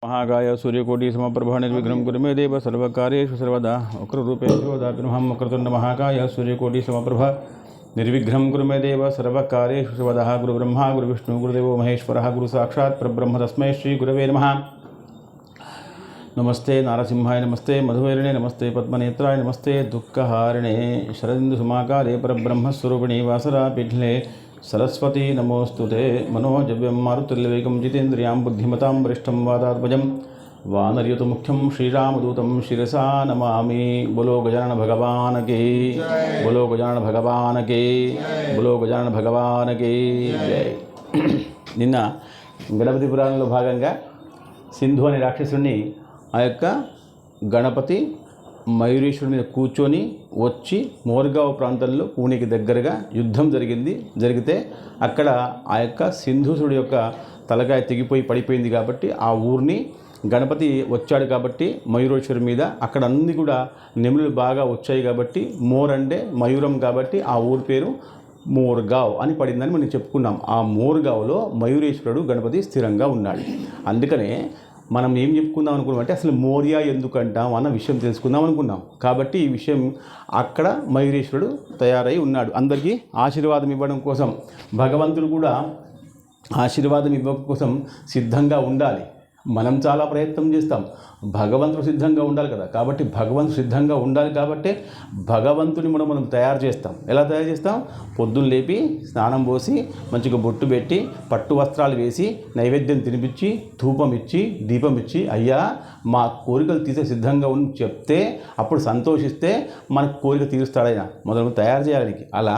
महाकाय सूर्यकोटि समप्रभा निर्विघ्नं कुरु मे देव सर्वकार्येषु सर्वदा वक्ररूपेषु वदापिनहं वक्रतुण्ड महाकाय सूर्यकोटि समप्रभा निर्विघ्नं कुरु मे देव सर्वकार्येषु सर्वदा गुरुब्रह्मा गुरुविष्णु गुरुदेवो महेश्वरः गुरु साक्षात् परब्रह्म तस्मै श्री गुरवे नमः। नमस्ते नारसिंहाय नमस्ते मधुवैरिणे नमस्ते पद्मनेत्राय नमस्ते दुःखहारिणे शरदिन्दुसमाकारे परब्रह्मस्वरूपिणे वासरापीठे सरस्वती नमोस्तुते मनोजव्यं मारुतिर्विवेकं जितेन्द्रियां बुद्धिमतां वरिष्ठं वातात्मजं वानरयुतमुख्यं श्रीरामदूतं शिरसा नमामि। बोलो गजानन भगवान की, बोलो गजानन भगवान की, बोलो गजानन भगवान की जय। నిన్న గణపతి పురాణంలో భాగంగా సింధు అనే రాక్షసుని ఆ యొక్క గణపతి మయూరేశ్వరుడి మీద కూర్చొని వచ్చి మోర్గావ్ ప్రాంతంలో పూణేకి దగ్గరగా యుద్ధం జరిగితే అక్కడ ఆ యొక్క సింధూసుడి యొక్క తలకాయ తెగిపోయి పడిపోయింది కాబట్టి ఆ ఊరిని గణపతి వచ్చాడు కాబట్టి మయూరేశ్వరుడి మీద అక్కడ అన్ని కూడా నెమలులు బాగా వచ్చాయి కాబట్టి మోర్ అంటే మయూరం కాబట్టి ఆ ఊరి పేరు మోర్గావ్ అని పడిందని మనం చెప్పుకున్నాం। ఆ మోర్గావ్లో మయూరేశ్వరుడు గణపతి స్థిరంగా ఉన్నాడు। అందుకనే మనం ఏం చెప్పుకుందాం అనుకున్నాం అంటే అసలు మోరియా ఎందుకంటాం అన్న విషయం తెలుసుకుందాం అనుకున్నాం। కాబట్టి ఈ విషయం అక్కడ మయూరేశ్వరుడు తయారై ఉన్నాడు। అందరికీ ఆశీర్వాదం ఇవ్వడం కోసం భగవంతుడు కూడా ఆశీర్వాదం ఇవ్వడం కోసం సిద్ధంగా ఉండాలి। మనం చాలా ప్రయత్నం చేస్తాం, భగవంతుడు సిద్ధంగా ఉండాలి కదా। కాబట్టి భగవంతుడు సిద్ధంగా ఉండాలి కాబట్టి భగవంతుని మనం తయారు చేస్తాం। ఎలా తయారు చేస్తాం? పొద్దున్న లేపి స్నానం పోసి మంచిగా బొట్టు పెట్టి పట్టు వస్త్రాలు వేసి నైవేద్యం తినిపించి ధూపం ఇచ్చి దీపం ఇచ్చి అయ్యా మా కోరికలు తీసే సిద్ధంగా ఉండి చెప్తే అప్పుడు సంతోషిస్తే మన కోరిక తీరుస్తాడైనా మొదలు తయారు చేయడానికి। అలా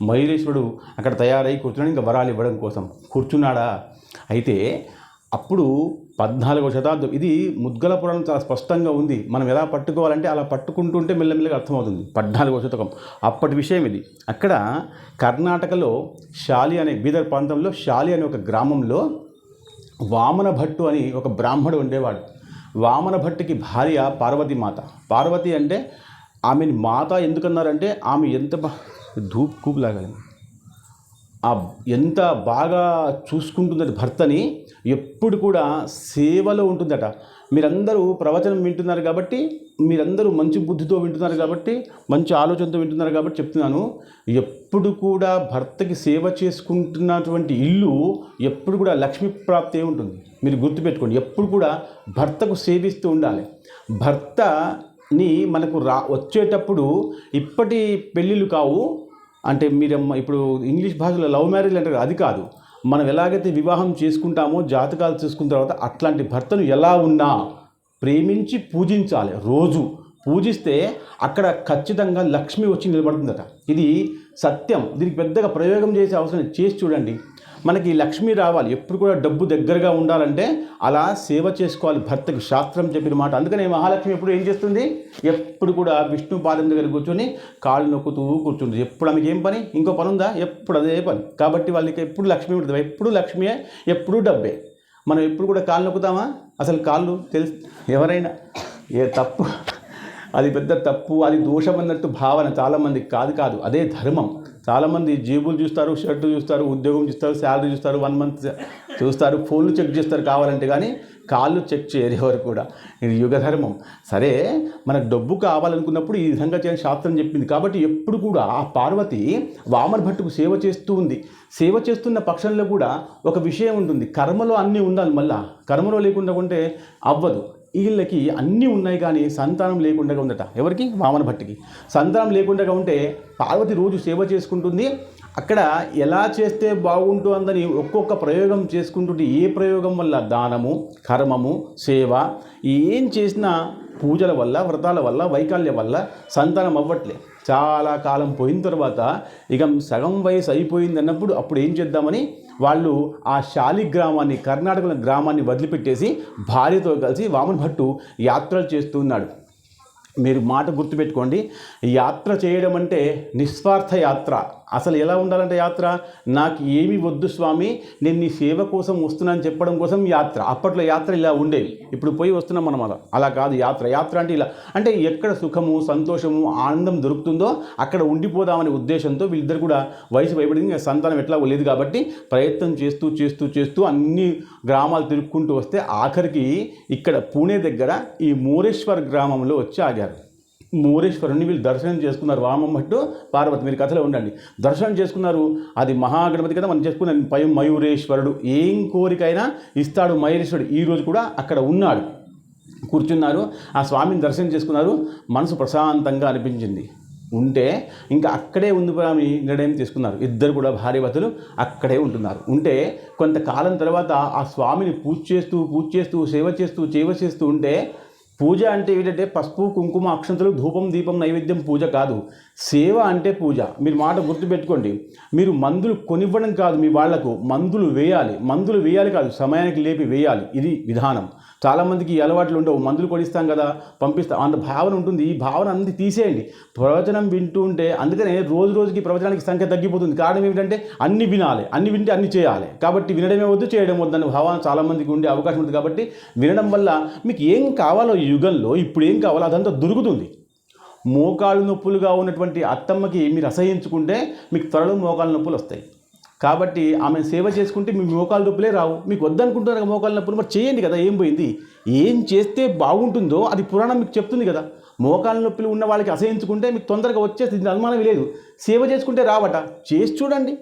మయూరేశ్వరుడు అక్కడ తయారై కూర్చున్నాడు, ఇంకా వరాలు ఇవ్వడం కోసం కూర్చున్నాడా। అయితే అప్పుడు 14వ శతాబ్దం, ఇది ముద్గల పురాణం చాలా స్పష్టంగా ఉంది। మనం ఎలా పట్టుకోవాలంటే అలా పట్టుకుంటుంటే మెల్లమెల్లగా అర్థమవుతుంది। 14వ శతకం అప్పటి విషయం ఇది। అక్కడ కర్ణాటకలో శాలి అనే బీదర్ ప్రాంతంలో శాలి అనే ఒక గ్రామంలో వామన భట్టు అని ఒక బ్రాహ్మడు ఉండేవాడు। వామన భట్టుకి భార్య పార్వతీ మాత। పార్వతి అంటే ఆమెని మాత ఎందుకన్నారంటే ఆమె ఎంత కూపులాగా ఎంత బాగా చూసుకుంటుందట భర్తని, ఎప్పుడు కూడా సేవలో ఉంటుందట। మీరందరూ ప్రవచనం వింటున్నారు కాబట్టి, మీరందరూ మంచి బుద్ధితో వింటున్నారు కాబట్టి, మంచి ఆలోచనతో వింటున్నారు కాబట్టి చెప్తున్నాను, ఎప్పుడు కూడా భర్తకి సేవ చేసుకుంటున్నటువంటి ఇల్లు ఎప్పుడు కూడా లక్ష్మీ ప్రాప్తి ఉంటుంది। మీరు గుర్తుపెట్టుకోండి, ఎప్పుడు కూడా భర్తకు సేవిస్తూ ఉండాలి। భర్తని మనకు వచ్చేటప్పుడు ఇప్పటి పెళ్ళిళ్ళు కావు, అంటే మీరమ్మ ఇప్పుడు ఇంగ్లీష్ భాషలో లవ్ మ్యారేజ్ అంటారు, అది కాదు। మనం ఎలాగైతే వివాహం చేసుకుంటామో జాతకాలు చూసుకున్న తర్వాత అట్లాంటి భర్తను ఎలా ఉన్నా ప్రేమించి పూజించాలి। రోజు పూజిస్తే అక్కడ ఖచ్చితంగా లక్ష్మి వచ్చి నిలబడుతుందట। ఇది సత్యం, దీనికి పెద్దగా ప్రయోగం చేసే అవసరం చేసి చూడండి, మనకి లక్ష్మి రావాలి। ఎప్పుడు కూడా డబ్బు దగ్గరగా ఉండాలంటే అలా సేవ చేసుకోవాలి భర్తకి, శాస్త్రం చెప్పిన మాట। అందుకనే మహాలక్ష్మి ఎప్పుడు ఏం చేస్తుంది? ఎప్పుడు కూడా విష్ణు పాదం దగ్గర కూర్చొని కాళ్ళు నొక్కుతూ కూర్చుంటుంది। ఎప్పుడు ఆమెకి ఏం పని? ఇంకో పని ఉందా? ఎప్పుడు అదే పని। కాబట్టి వాళ్ళకి ఎప్పుడు లక్ష్మి ఉంటుంది, ఎప్పుడు లక్ష్మియే, ఎప్పుడు డబ్బే। మనం ఎప్పుడు కూడా కాళ్ళు నొక్కుతామా? అసలు కాళ్ళు ఎవరైనా తప్పు, అది పెద్ద తప్పు, అది దోషం అన్నట్టు భావన చాలామందికి కాదు, అదే ధర్మం। చాలామంది జేబులు చూస్తారు, షర్టు చూస్తారు, ఉద్యోగం చూస్తారు, శాలరీ చూస్తారు, 1 మంత్ చూస్తారు, ఫోన్లు చెక్ చేస్తారు కావాలంటే, కానీ కాళ్ళు చెక్ చేయరు ఎవరు కూడా। ఇది యుగ ధర్మం। సరే, మనకు డబ్బు కావాలనుకున్నప్పుడు ఈ విధంగా చేయని శాస్త్రం చెప్పింది। కాబట్టి ఎప్పుడు కూడా ఆ పార్వతి వామన భట్టుకు సేవ చేస్తూ ఉంది। సేవ చేస్తున్న పక్షంలో కూడా ఒక విషయం ఉంటుంది, కర్మలో అన్నీ ఉండాలి। మళ్ళా కర్మలో లేకుండా ఉంటే అవ్వదు। వీళ్ళకి అన్నీ ఉన్నాయి కానీ సంతానం లేకుండా ఉందట। ఎవరికి? వామన భట్టికి సంతానం లేకుండా ఉంటే పార్వతి రోజు సేవ చేసుకుంటుంది। అక్కడ ఎలా చేస్తే బాగుంటుందని ఒక్కొక్క ప్రయోగం చేసుకుంటుంటే, ఏ ప్రయోగం వల్ల దానము, కర్మము, సేవ ఏం చేసినా పూజల వల్ల, వ్రతాల వల్ల, వైకల్యం వల్ల సంతానం అవ్వట్లే। చాలా కాలం పోయిన తర్వాత ఇక సగం వయసు అయిపోయింది అన్నప్పుడు అప్పుడు ఏం చేద్దామని వాళ్ళు ఆ శాలి గ్రామాన్ని, కర్ణాటకలో గ్రామాన్ని వదిలిపెట్టేసి భార్యతో కలిసి వామన భట్టు యాత్రలు చేస్తూ ఉన్నాడు। మీరు మాట గుర్తుపెట్టుకోండి, యాత్ర చేయడం అంటే నిస్వార్థ యాత్ర, అసలు ఎలా ఉండాలంటే యాత్ర, నాకు ఏమి వద్దు స్వామి, నేను నీ సేవ కోసం వస్తున్నాను చెప్పడం కోసం యాత్ర. అప్పట్లో యాత్ర ఇలా ఉండేది, ఇప్పుడు పోయి వస్తున్నాం మనం అలా కాదు. యాత్ర అంటే ఇలా, అంటే ఎక్కడ సుఖము సంతోషము ఆనందం దొరుకుతుందో అక్కడ ఉండిపోదామనే ఉద్దేశంతో వీళ్ళిద్దరు కూడా వయసు భయపడింది, సంతానం ఎట్లా లేదు కాబట్టి ప్రయత్నం చేస్తూ అన్ని గ్రామాలు తిరుక్కుంటూ వస్తే ఆఖరికి ఇక్కడ పూణే దగ్గర ఈ మోరేశ్వర్ గ్రామంలో వచ్చి ఆగారు. మోరేశ్వరుని వీళ్ళు దర్శనం చేసుకున్నారు. వామభట్టు పార్వతి, మీరు కథలో ఉండండి, దర్శనం చేసుకున్నారు. అది మహాగణపతి కదా మనం చేసుకున్నాం. పై మయూరేశ్వరుడు ఏం కోరికైనా ఇస్తాడు మయూరేశ్వరుడు. ఈరోజు కూడా అక్కడ ఉన్నాడు, కూర్చున్నారు. ఆ స్వామిని దర్శనం చేసుకున్నారు. మనసు ప్రశాంతంగా అనిపించింది. ఉంటే ఇంకా అక్కడే ఉండిపోయామని నిర్ణయం తీసుకున్నారు. ఇద్దరు కూడా భార్యాభర్తలు అక్కడే ఉంటున్నారు. ఉంటే కొంతకాలం తర్వాత ఆ స్వామిని పూజ చేస్తూ సేవ చేస్తూ ఉంటే, పూజ అంటే ఏంటంటే పసుపు కుంకుమ అక్షంతలు ధూపం దీపం నైవేద్యం పూజ కాదు, సేవ అంటే పూజ. మీరు మాట గుర్తుపెట్టుకోండి. మీరు మందులు కొనివ్వడం కాదు, మీ వాళ్లకు మందులు వేయాలి కాదు, సమయానికి లేపి వేయాలి. ఇది విధానం. చాలామందికి ఈ అలవాట్లు ఉండవు. మందులు కొనిస్తాం కదా, పంపిస్తాం అన్న భావన ఉంటుంది. ఈ భావన అన్ని తీసేయండి. ప్రవచనం వింటూ ఉంటే, అందుకనే రోజుకి ప్రవచనానికి సంఖ్య తగ్గిపోతుంది. కారణం ఏమిటంటే అన్ని వినాలి, అన్ని వింటే అన్ని చేయాలి. కాబట్టి వినడమే వద్దు, చేయడం వద్దు అనే భావన చాలామందికి ఉండే అవకాశం ఉంది. కాబట్టి వినడం వల్ల మీకు ఏం కావాలో ఈ యుగంలో ఇప్పుడు ఏం కావాలో అదంతా దొరుకుతుంది. మోకాళ్ళు నొప్పులుగా ఉన్నటువంటి అత్తమ్మకి మీరు అసహించుకుంటే మీకు త్వరలో మోకాళ్ళ నొప్పులు వస్తాయి. కాబట్టి ఆమె సేవ చేసుకుంటే మీ మోకాళ్ళ నొప్పులే రావు. మీకు వద్దనుకుంటున్నారు కదా మోకాళ్ళ నొప్పులు, మరి చేయండి కదా, ఏం పోయింది. ఏం చేస్తే బాగుంటుందో అది పురాణం మీకు చెప్తుంది కదా. మోకాళ్ళ నొప్పులు ఉన్న వాళ్ళకి అసహించుకుంటే మీకు తొందరగా వచ్చేస్తుంది, అనుమానం లేదు. సేవ చేసుకుంటే రావట, చేసి చూడండి.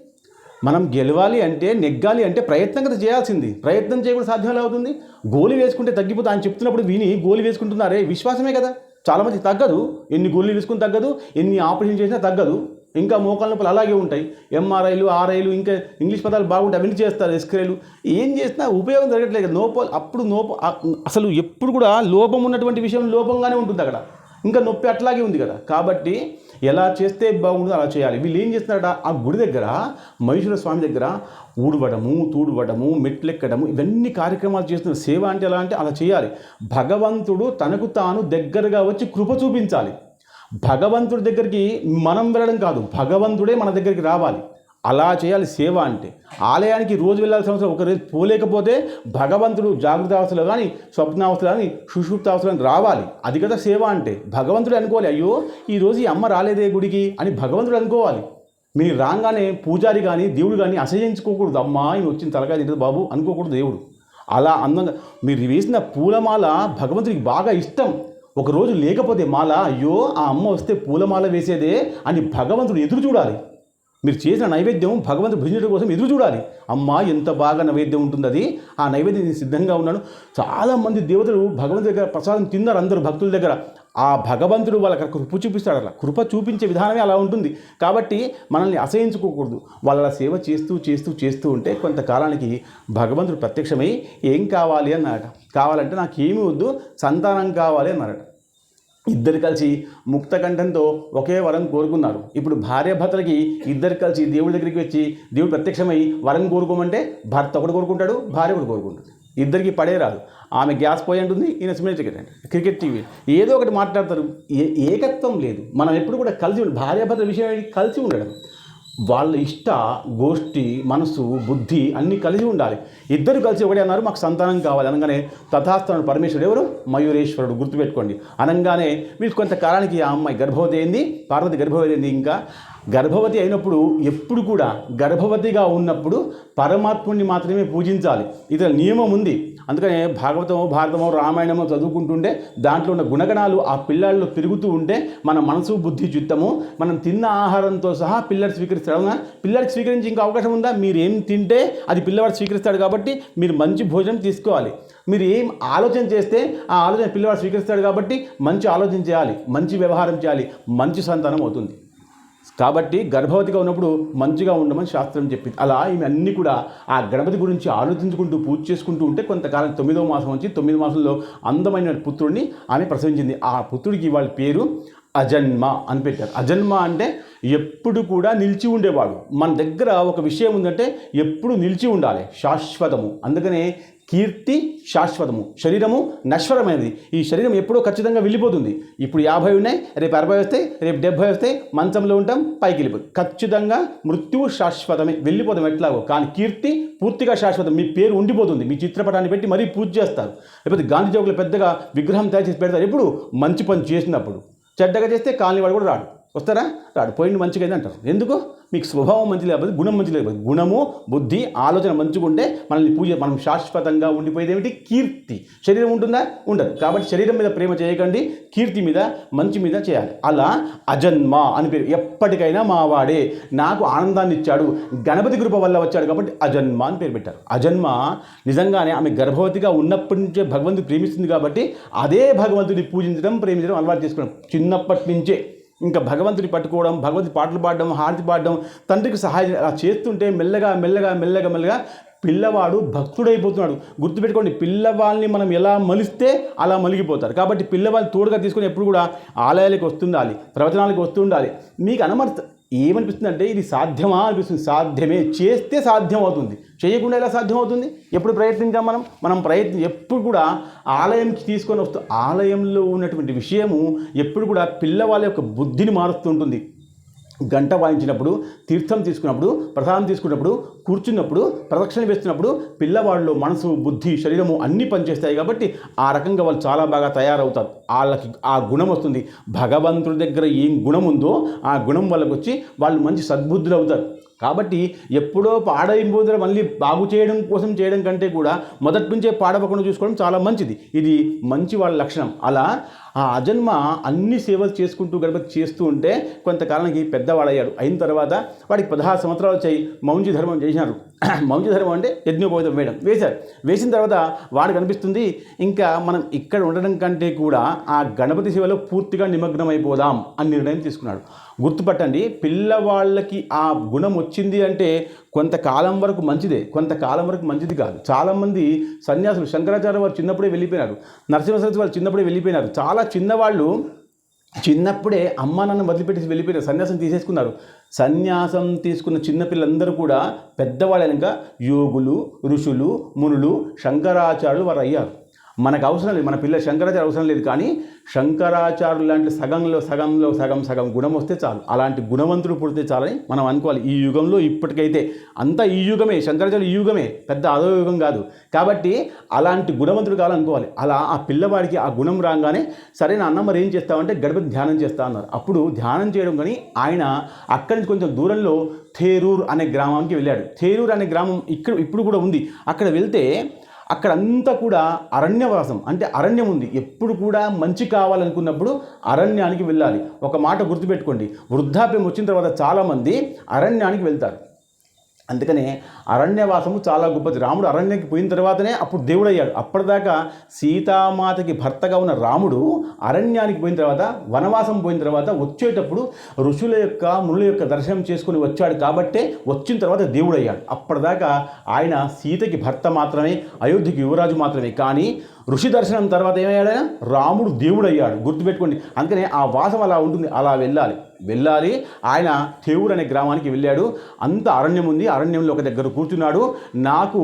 మనం గెలవాలి అంటే, నెగ్గాలి అంటే ప్రయత్నం కదా చేయాల్సింది. ప్రయత్నం చేయకుండా సాధ్యం ఎలా అవుతుంది? గోలి వేసుకుంటే తగ్గిపోతా అని చెప్తున్నప్పుడు విని గోలి వేసుకుంటున్నారే, విశ్వాసమే కదా. చాలామంది తగ్గదు, ఎన్ని గోళీలు వేసుకుని తగ్గదు, ఎన్ని ఆపరేషన్ చేసినా తగ్గదు. ఇంకా మోకాళ్ళ నొప్పులు అలాగే ఉంటాయి. ఎంఆర్ఐలు ఆర్ఐలు ఇంకా ఇంగ్లీష్ పదాలు బాగుంటాయి, అవన్నీ చేస్తారు. ఎక్స్రేలు ఏం చేసినా ఉపయోగం జరగట్లేదు. అసలు ఎప్పుడు కూడా లోపం ఉన్నటువంటి విషయం లోపంగానే ఉంటుంది అక్కడ, ఇంకా నొప్పి అట్లాగే ఉంది కదా. కాబట్టి ఎలా చేస్తే బాగుంటుందో అలా చేయాలి. వీళ్ళు ఏం చేస్తున్నారట, ఆ గుడి దగ్గర మహేశ్వర స్వామి దగ్గర ఊడవడము తూడవడము మెట్లెక్కడము ఇవన్నీ కార్యక్రమాలు చేస్తున్నారు. సేవ అంటే ఎలా అంటే అలా చేయాలి. భగవంతుడు తనకు తాను దగ్గరగా వచ్చి కృప చూపించాలి. భగవంతుడి దగ్గరికి మనం వెళ్ళడం కాదు, భగవంతుడే మన దగ్గరికి రావాలి. అలా చేయాలి సేవ అంటే. ఆలయానికి రోజు వెళ్ళాల్సిన అవసరం, ఒకరోజు పోలేకపోతే భగవంతుడు జాగృతావస్థలో కానీ స్వప్నావస్థలో కానీ సుషుప్తావస్థలో రావాలి. అది కదా సేవ అంటే. భగవంతుడు అనుకోవాలి, అయ్యో ఈరోజు ఈ అమ్మ రాలేదే గుడికి అని భగవంతుడు అనుకోవాలి. మీరు రాగానే పూజారి కానీ దేవుడు కానీ అసహించుకోకూడదు. అమ్మా ఈయన వచ్చిన తలకాయ తింటుంది బాబు అనుకోకూడదు దేవుడు. అలా అందంగా మీరు వేసిన పూలమాల భగవంతుడికి బాగా ఇష్టం. ఒకరోజు లేకపోతే మాల, అయ్యో ఆ అమ్మ వస్తే పూలమాల వేసేదే అని భగవంతుడు ఎదురు చూడాలి. మీరు చేసిన నైవేద్యం భగవంతుడు భుజించడం కోసం ఎదురు చూడాలి. అమ్మా ఎంత బాగా నైవేద్యం ఉంటుంది, అది ఆ నైవేద్యం నేను సిద్ధంగా ఉన్నాను. చాలామంది దేవతలు భగవంతుడి దగ్గర ప్రసాదం తిన్నారు, అందరూ భక్తుల దగ్గర. ఆ భగవంతుడు వాళ్ళకి కృప చూపిస్తాడు. అలా కృప చూపించే విధానమే అలా ఉంటుంది. కాబట్టి మనల్ని అసహించుకోకూడదు. వాళ్ళ సేవ చేస్తూ ఉంటే కొంతకాలానికి భగవంతుడు ప్రత్యక్షమై ఏం కావాలి అన్నారట. కావాలంటే నాకు ఏమీ వద్దు, సంతానం కావాలి అన్నారట. ఇద్దరు కలిసి ముక్తకంఠంతో ఒకే వరం కోరుకున్నారు. ఇప్పుడు భార్యాభర్తలకి ఇద్దరు కలిసి దేవుడి దగ్గరికి వచ్చి దేవుడు ప్రత్యక్షమై వరం కోరుకోమంటే భర్త ఒకటి కోరుకుంటాడు, భార్య ఒకటి కోరుకుంటుంది. ఇద్దరికి పడే రాదు. ఆమె గ్యాస్ పోయి ఉంటుంది, ఈయన సిమెంట్ క్రికెట్ టీవీ ఏదో ఒకటి మాట్లాడతారు. ఏకత్వం లేదు. మనం ఎప్పుడు కూడా కలిసి భార్యాభర్తల విషయం కలిసి ఉండడం, వాళ్ళ ఇష్ట గోష్ఠి మనసు బుద్ధి అన్నీ కలిసి ఉండాలి. ఇద్దరు కలిసి ఒకటి అన్నారు, మాకు సంతానం కావాలి అనగానే తథాస్తనుడు పరమేశ్వరుడు ఎవరు? మయూరేశ్వరుడు. గుర్తుపెట్టుకోండి. అనగానే వీళ్ళు కొంతకాలానికి ఆ అమ్మాయి గర్భవతి అయింది, పార్వతి గర్భవతి అయింది. ఇంకా గర్భవతి అయినప్పుడు ఎప్పుడు కూడా గర్భవతిగా ఉన్నప్పుడు పరమాత్ముడిని మాత్రమే పూజించాలి. ఇది నియమం ఉంది. అందుకనే భారతమో రామాయణమో చదువుకుంటుంటే దాంట్లో ఉన్న గుణగణాలు ఆ పిల్లల్లో తిరుగుతూ ఉంటే మన మనసు బుద్ధి చిత్తము మనం తిన్న ఆహారంతో సహా పిల్లలు స్వీకరిస్తాడు. పిల్లడికి స్వీకరించి ఇంకా అవకాశం ఉందా? మీరు ఏం తింటే అది పిల్లవాడు స్వీకరిస్తాడు. కాబట్టి మీరు మంచి భోజనం తీసుకోవాలి. మీరు ఏం ఆలోచన చేస్తే ఆ ఆలోచన పిల్లవాడు స్వీకరిస్తాడు. కాబట్టి మంచి ఆలోచన చేయాలి, మంచి వ్యవహారం చేయాలి, మంచి సంతానం అవుతుంది. కాబట్టి గర్భవతిగా ఉన్నప్పుడు మంచిగా ఉండమని శాస్త్రం చెప్పింది. అలా ఈమె అన్నీ కూడా ఆ గణపతి గురించి ఆలోచించుకుంటూ పూజ చేసుకుంటూ ఉంటే కొంతకాలం 9వ మాసం వచ్చి 9 మాసంలో అందమైన పుత్రుడిని ఆమె ప్రసవించింది. ఆ పుత్రుడికి వాళ్ళ పేరు అజన్మ అని పెట్టారు. అజన్మ అంటే ఎప్పుడు కూడా నిలిచి ఉండేవాడు. మన దగ్గర ఒక విషయం ఉందంటే ఎప్పుడు నిలిచి ఉండాలి, శాశ్వతము. అందుకనే కీర్తి శాశ్వతము, శరీరము నశ్వరమైనది. ఈ శరీరం ఎప్పుడో ఖచ్చితంగా వెళ్ళిపోతుంది. ఇప్పుడు 50 ఉన్నాయి, రేపు 60 వస్తాయి, రేపు 70 వస్తాయి, మంచంలో ఉంటాం, పైకి వెళ్ళిపోతుంది. ఖచ్చితంగా మృత్యువు శాశ్వతమే, వెళ్ళిపోతాం ఎట్లాగో. కానీ కీర్తి పూర్తిగా శాశ్వతం. మీ పేరు ఉండిపోతుంది. మీ చిత్రపటాన్ని పెట్టి మరీ పూజ చేస్తారు. లేకపోతే గాంధీ చౌక్లో పెద్దగా విగ్రహం తయారు చేసి పెడతారు. ఎప్పుడు మంచి పని చేసినప్పుడు. చెడ్డగా చేస్తే కాలనీ వాడు కూడా రాడు. వస్తారా? రాడు. పోయింది మంచిగా అయింది అంటారు. ఎందుకు? మీకు స్వభావం మంచి లేకపోతే, గుణం మంచి లేకపోతే. గుణము, బుద్ధి, ఆలోచన మంచిగా ఉంటే మనల్ని మనం శాశ్వతంగా ఉండిపోయేది ఏమిటి? కీర్తి. శరీరం ఉంటుందా? ఉండదు. కాబట్టి శరీరం మీద ప్రేమ చేయకండి, కీర్తి మీద, మంచి మీద చేయాలి. అలా అజన్మ అని పేరు. ఎప్పటికైనా మావాడే, నాకు ఆనందాన్ని ఇచ్చాడు, గణపతి కృప వల్ల వచ్చాడు కాబట్టి అజన్మ అని పేరు పెట్టారు. అజన్మ నిజంగానే ఆమె గర్భవతిగా ఉన్నప్పటి నుంచే భగవంతుడు ప్రేమిస్తుంది కాబట్టి అదే భగవంతుడిని పూజించడం, ప్రేమించడం అలవాటు చేసుకోవడం చిన్నప్పటి నుంచే. ఇంకా భగవంతుని పట్టుకోవడం, భగవంతుని పాటలు పాడడం, హారతి పాడడం, తండ్రికి సహాయం అలా చేస్తుంటే మెల్లగా పిల్లవాడు భక్తుడైపోతున్నాడు. గుర్తుపెట్టుకోండి, పిల్లవాళ్ళని మనం ఎలా మలిస్తే అలా మలిగిపోతారు. కాబట్టి పిల్లవాళ్ళని తోడుగా తీసుకొని ఎప్పుడు కూడా ఆలయాలకు వస్తుండాలి, ప్రవచనాలకు వస్తుండాలి. మీకు ఏమనిపిస్తుంది అంటే ఇది సాధ్యమా అనిపిస్తుంది. సాధ్యమే, చేస్తే సాధ్యం అవుతుంది. చేయకుండా ఎలా సాధ్యం అవుతుంది? ఎప్పుడు ప్రయత్నించాం మనం ప్రయత్నం ఎప్పుడు కూడా ఆలయంకి తీసుకొని వస్తూ, ఆలయంలో ఉన్నటువంటి విషయము ఎప్పుడు కూడా పిల్లవాళ్ళ యొక్క బుద్ధిని మారుస్తూ ఉంటుంది. గంట వాయించినప్పుడు, తీర్థం తీసుకున్నప్పుడు, ప్రసాదం తీసుకున్నప్పుడు, కూర్చున్నప్పుడు, ప్రదక్షిణ వేస్తున్నప్పుడు పిల్లవాళ్ళు మనసు, బుద్ధి, శరీరము అన్నీ పనిచేస్తాయి. కాబట్టి ఆ రకంగా వాళ్ళు చాలా బాగా తయారవుతారు. వాళ్ళకి ఆ గుణం వస్తుంది. భగవంతుడి దగ్గర ఏం గుణం ఉందో ఆ గుణం వాళ్ళకి వచ్చి వాళ్ళు మంచి సద్బుద్ధులు అవుతారు. కాబట్టి ఎప్పుడో పాడైపోతే మళ్ళీ బాగు చేయడం కోసం చేయడం కంటే కూడా మొదటి నుంచే పాడవకుండా చూసుకోవడం చాలా మంచిది. ఇది మంచి వాళ్ళ లక్షణం. అలా ఆ అజన్మ అన్ని సేవలు చేసుకుంటూ గణపతి చేస్తూ ఉంటే కొంతకాలానికి పెద్దవాడయ్యాడు. అయిన తర్వాత వాడికి 16 సంవత్సరాలు వచ్చాయి. మౌంజీ ధర్మం చేసినారు. మౌంజీ ధర్మం అంటే యజ్ఞోపవీతం వేశారు. వేసిన తర్వాత వాడికి అనిపిస్తుంది ఇంకా మనం ఇక్కడ ఉండడం కంటే కూడా ఆ గణపతి సేవలో పూర్తిగా నిమగ్నం అయిపోదాం అని నిర్ణయం తీసుకున్నాడు. గుర్తుపట్టండి, పిల్లవాళ్ళకి ఆ గుణం వచ్చింది అంటే కొంతకాలం వరకు మంచిదే, కొంతకాలం వరకు మంచిది కాదు. చాలామంది సన్యాసులు, శంకరాచార్య వారు చిన్నప్పుడే వెళ్ళిపోయినారు, నరసింహ సరస్వతి వాళ్ళు చిన్నప్పుడే వెళ్ళిపోయినారు. చాలా చిన్నవాళ్ళు చిన్నప్పుడే అమ్మా నాన్న వదిలిపెట్టేసి వెళ్ళిపోయినారు, సన్యాసం తీసేసుకున్నారు. సన్యాసం తీసుకున్న చిన్నపిల్లలందరూ కూడా పెద్దవాళ్ళైనాక యోగులు, ఋషులు, మునులు, శంకరాచార్యులు వారు అయ్యారు. మనకు అవసరం లేదు, మన పిల్లలు శంకరాచార్య అవసరం లేదు. కానీ శంకరాచార్యులు లాంటి సగం గుణం వస్తే చాలు. అలాంటి గుణవంతుడు పుడితే చాలని మనం అనుకోవాలి. ఈ యుగంలో ఇప్పటికైతే అంతా ఈ యుగమే, శంకరాచార్యులు ఈ యుగమే, పెద్ద అదో యుగం కాదు. కాబట్టి అలాంటి గుణవంతుడు కావాలనుకోవాలి. అలా ఆ పిల్లవాడికి ఆ గుణం రాగానే సరే నా అన్న మరి ఏం చేస్తామంటే గణపతి ధ్యానం చేస్తా అన్నారు. అప్పుడు ధ్యానం చేయడం కానీ ఆయన అక్కడి నుంచి కొంచెం దూరంలో థేరూర్ అనే గ్రామానికి వెళ్ళాడు. థేరూర్ అనే గ్రామం ఇప్పుడు కూడా ఉంది. అక్కడ వెళ్తే అక్కడంతా కూడా అరణ్యవాసం, అంటే అరణ్యం ఉంది. ఎప్పుడు కూడా మంచి కావాలనుకున్నప్పుడు అరణ్యానికి వెళ్ళాలి. ఒక మాట గుర్తుపెట్టుకోండి, వృద్ధాప్యం వచ్చిన తర్వాత చాలామంది అరణ్యానికి వెళ్తారు. అందుకనే అరణ్యవాసము చాలా గొప్పది. రాముడు అరణ్యానికి పోయిన తర్వాతనే అప్పుడు దేవుడయ్యాడు. అప్పటిదాకా సీతామాతకి భర్తగా ఉన్న రాముడు అరణ్యానికి పోయిన తర్వాత, వనవాసం పోయిన తర్వాత వచ్చేటప్పుడు ఋషుల యొక్క, మునుల యొక్క దర్శనం చేసుకుని వచ్చాడు. కాబట్టే వచ్చిన తర్వాత దేవుడయ్యాడు. అప్పటిదాకా ఆయన సీతకి భర్త మాత్రమే, అయోధ్యకి యువరాజు మాత్రమే. కానీ ఋషి దర్శనం తర్వాత ఏమయ్యాడైనా రాముడు దేవుడయ్యాడు. గుర్తుపెట్టుకోండి. అందుకనే ఆ వాసం అలా ఉంటుంది. అలా వెళ్ళాలి. ఆయన థేవూర్ అనే గ్రామానికి వెళ్ళాడు. అంత అరణ్యం ఉంది. అరణ్యంలో ఒక దగ్గర కూర్చున్నాడు. నాకు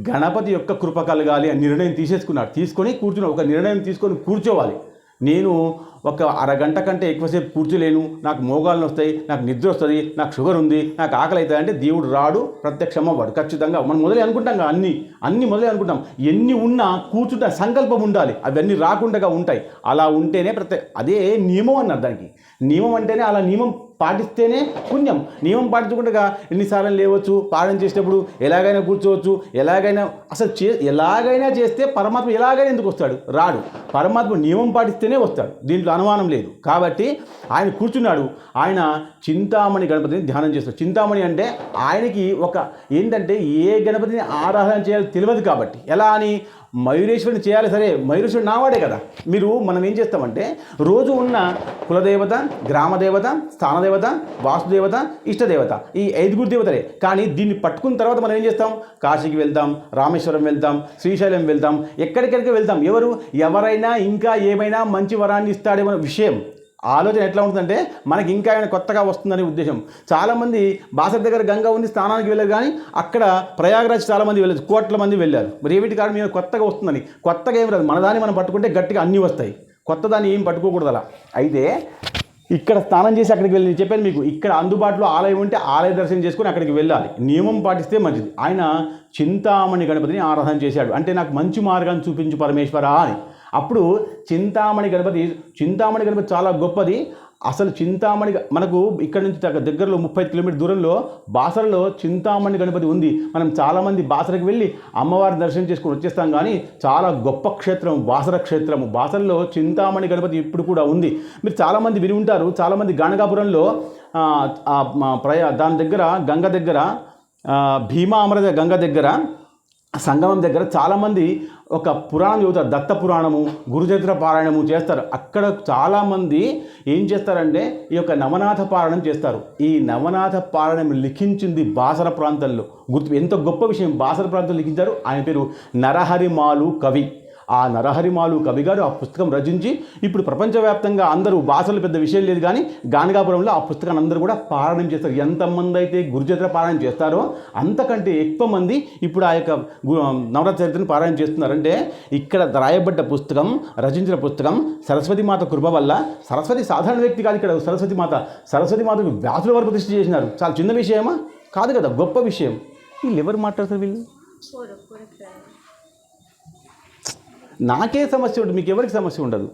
గణపతి యొక్క కృప కలగాలి అని నిర్ణయం తీసుకొని కూర్చున్నాడు. ఒక నిర్ణయం తీసుకొని కూర్చోవాలి. నేను ఒక అరగంట కంటే ఎక్కువసేపు కూర్చోలేను, నాకు మోగాలను వస్తాయి, నాకు నిద్ర వస్తుంది, నాకు షుగర్ ఉంది, నాకు ఆకలి అవుతుంది అంటే దేవుడు రాడు, ప్రత్యక్షమవ్వడు. ఖచ్చితంగా మనం మొదలే అనుకుంటాం, అన్నీ మొదలే అనుకుంటాం. ఎన్ని ఉన్నా కూర్చుంటే సంకల్పం ఉండాలి, అవన్నీ రాకుండా ఉంటాయి. అలా ఉంటేనే అదే నియమం అన్నారు. దానికి నియమం అంటేనే అలా నియమం పాటిస్తేనే పుణ్యం. నియమం పాటించకుండా ఎన్నిసార్లు లేవచ్చు, పాలన చేసేటప్పుడు ఎలాగైనా కూర్చోవచ్చు, ఎలాగైనా చేస్తే పరమాత్మ ఎలాగైనా ఎందుకు వస్తాడు? రాడు. పరమాత్మ నియమం పాటిస్తేనే వస్తాడు, దీంట్లో అనుమానం లేదు. కాబట్టి ఆయన కూర్చున్నాడు. ఆయన చింతామణి గణపతిని ధ్యానం చేస్తాడు. చింతామణి అంటే ఆయనకి ఏంటంటే ఏ గణపతిని ఆరాధన చేయాలో తెలియదు. కాబట్టి ఎలా అని మయూరేశ్వరుని చేయాలి. సరే, మయూరేశ్వరుడు నావాడే కదా. మనం ఏం చేస్తామంటే రోజు ఉన్న కులదేవత, గ్రామదేవత, స్థానదేవత, వాస్తుదేవత, ఇష్టదేవత, ఈ 5 దేవతలే. కానీ దీన్ని పట్టుకున్న తర్వాత మనం ఏం చేస్తాం? కాశీకి వెళ్తాం, రామేశ్వరం వెళ్తాం, శ్రీశైలం వెళ్తాం, ఎక్కడికెక్కడికి వెళ్తాం. ఎవరైనా ఇంకా ఏమైనా మంచి వరాన్ని ఇస్తాడేమో విషయం ఆలోచన ఎట్లా ఉంటుందంటే మనకి ఇంకా ఏమైనా కొత్తగా వస్తుందనే ఉద్దేశం. చాలామంది బాసర దగ్గర గంగా ఉంది, స్నానానికి వెళ్ళారు, కానీ అక్కడ ప్రయాగరాజ్ చాలామంది వెళ్ళారు, కోట్ల మంది వెళ్ళారు. మరి ఏమిటి కారణం? మేము కొత్తగా వస్తుందని. కొత్తగా ఏమి రాదు, మనదాన్ని మనం పట్టుకుంటే గట్టిగా అన్నీ వస్తాయి, కొత్తదాన్ని ఏం పట్టుకోకూడదు అలా. అయితే ఇక్కడ స్నానం చేసి అక్కడికి వెళ్ళి, చెప్పాను మీకు, ఇక్కడ అందుబాటులో ఆలయం ఉంటే ఆలయ దర్శనం చేసుకుని అక్కడికి వెళ్ళాలి, నియమం పాటిస్తే మంచిది. ఆయన చింతామణి గణపతిని ఆరాధన చేశాడు. అంటే నాకు మంచి మార్గాన్ని చూపించు పరమేశ్వర అని. అప్పుడు చింతామణి గణపతి చాలా గొప్పది. అసలు చింతామణి మనకు ఇక్కడ నుంచి దగ్గరలో 35 కిలోమీటర్ దూరంలో బాసరలో చింతామణి గణపతి ఉంది. మనం చాలామంది బాసరకు వెళ్ళి అమ్మవారి దర్శనం చేసుకుని వచ్చేస్తాం, కానీ చాలా గొప్ప క్షేత్రం బాసర క్షేత్రము. బాసరలో చింతామణి గణపతి ఇప్పుడు కూడా ఉంది. మీరు చాలామంది విని ఉంటారు. చాలామంది గాణగాపురంలో దాని దగ్గర గంగ దగ్గర భీమా అమర గంగ దగ్గర సంగమం దగ్గర చాలామంది ఒక పురాణం చదువుతారు, దత్త పురాణము, గురుచరిత్ర పారాయణము చేస్తారు. అక్కడ చాలామంది ఏం చేస్తారంటే ఈ యొక్క నవనాథ పారాయణం చేస్తారు. ఈ నవనాథ పారాయణం లిఖించింది బాసర ప్రాంతంలో. ఎంత గొప్ప విషయం, బాసర ప్రాంతంలో లిఖించారు. ఆయన పేరు నరహరిమాలు కవి. ఆ నరహరిమాలు కవి గారు ఆ పుస్తకం రచించి ఇప్పుడు ప్రపంచవ్యాప్తంగా అందరూ, బాసరలో పెద్ద విషయం లేదు కానీ గాణగాపురంలో ఆ పుస్తకాన్ని అందరూ కూడా పారాయణం చేస్తారు. ఎంతమంది అయితే గురుచరిత్ర పారాయణం చేస్తారో అంతకంటే ఎక్కువ మంది ఇప్పుడు ఆ యొక్క నవరాత్రి చరిత్రను పారాయణం చేస్తున్నారంటే ఇక్కడ రాయబడ్డ పుస్తకం, రచించిన పుస్తకం సరస్వతి మాత కృప వల్ల. సరస్వతి సాధారణ వ్యక్తి కాదు, ఇక్కడ సరస్వతి మాతకు వ్యాసుల వారు ప్రతిష్ఠ చేసినారు. చాలా చిన్న విషయమా? కాదు కదా, గొప్ప విషయం. వీళ్ళు ఎవరు మాట్లాడతారు? వీళ్ళు నాకే సమస్య ఉంటుంది, మీకు ఎవరికి సమస్య ఉండదు.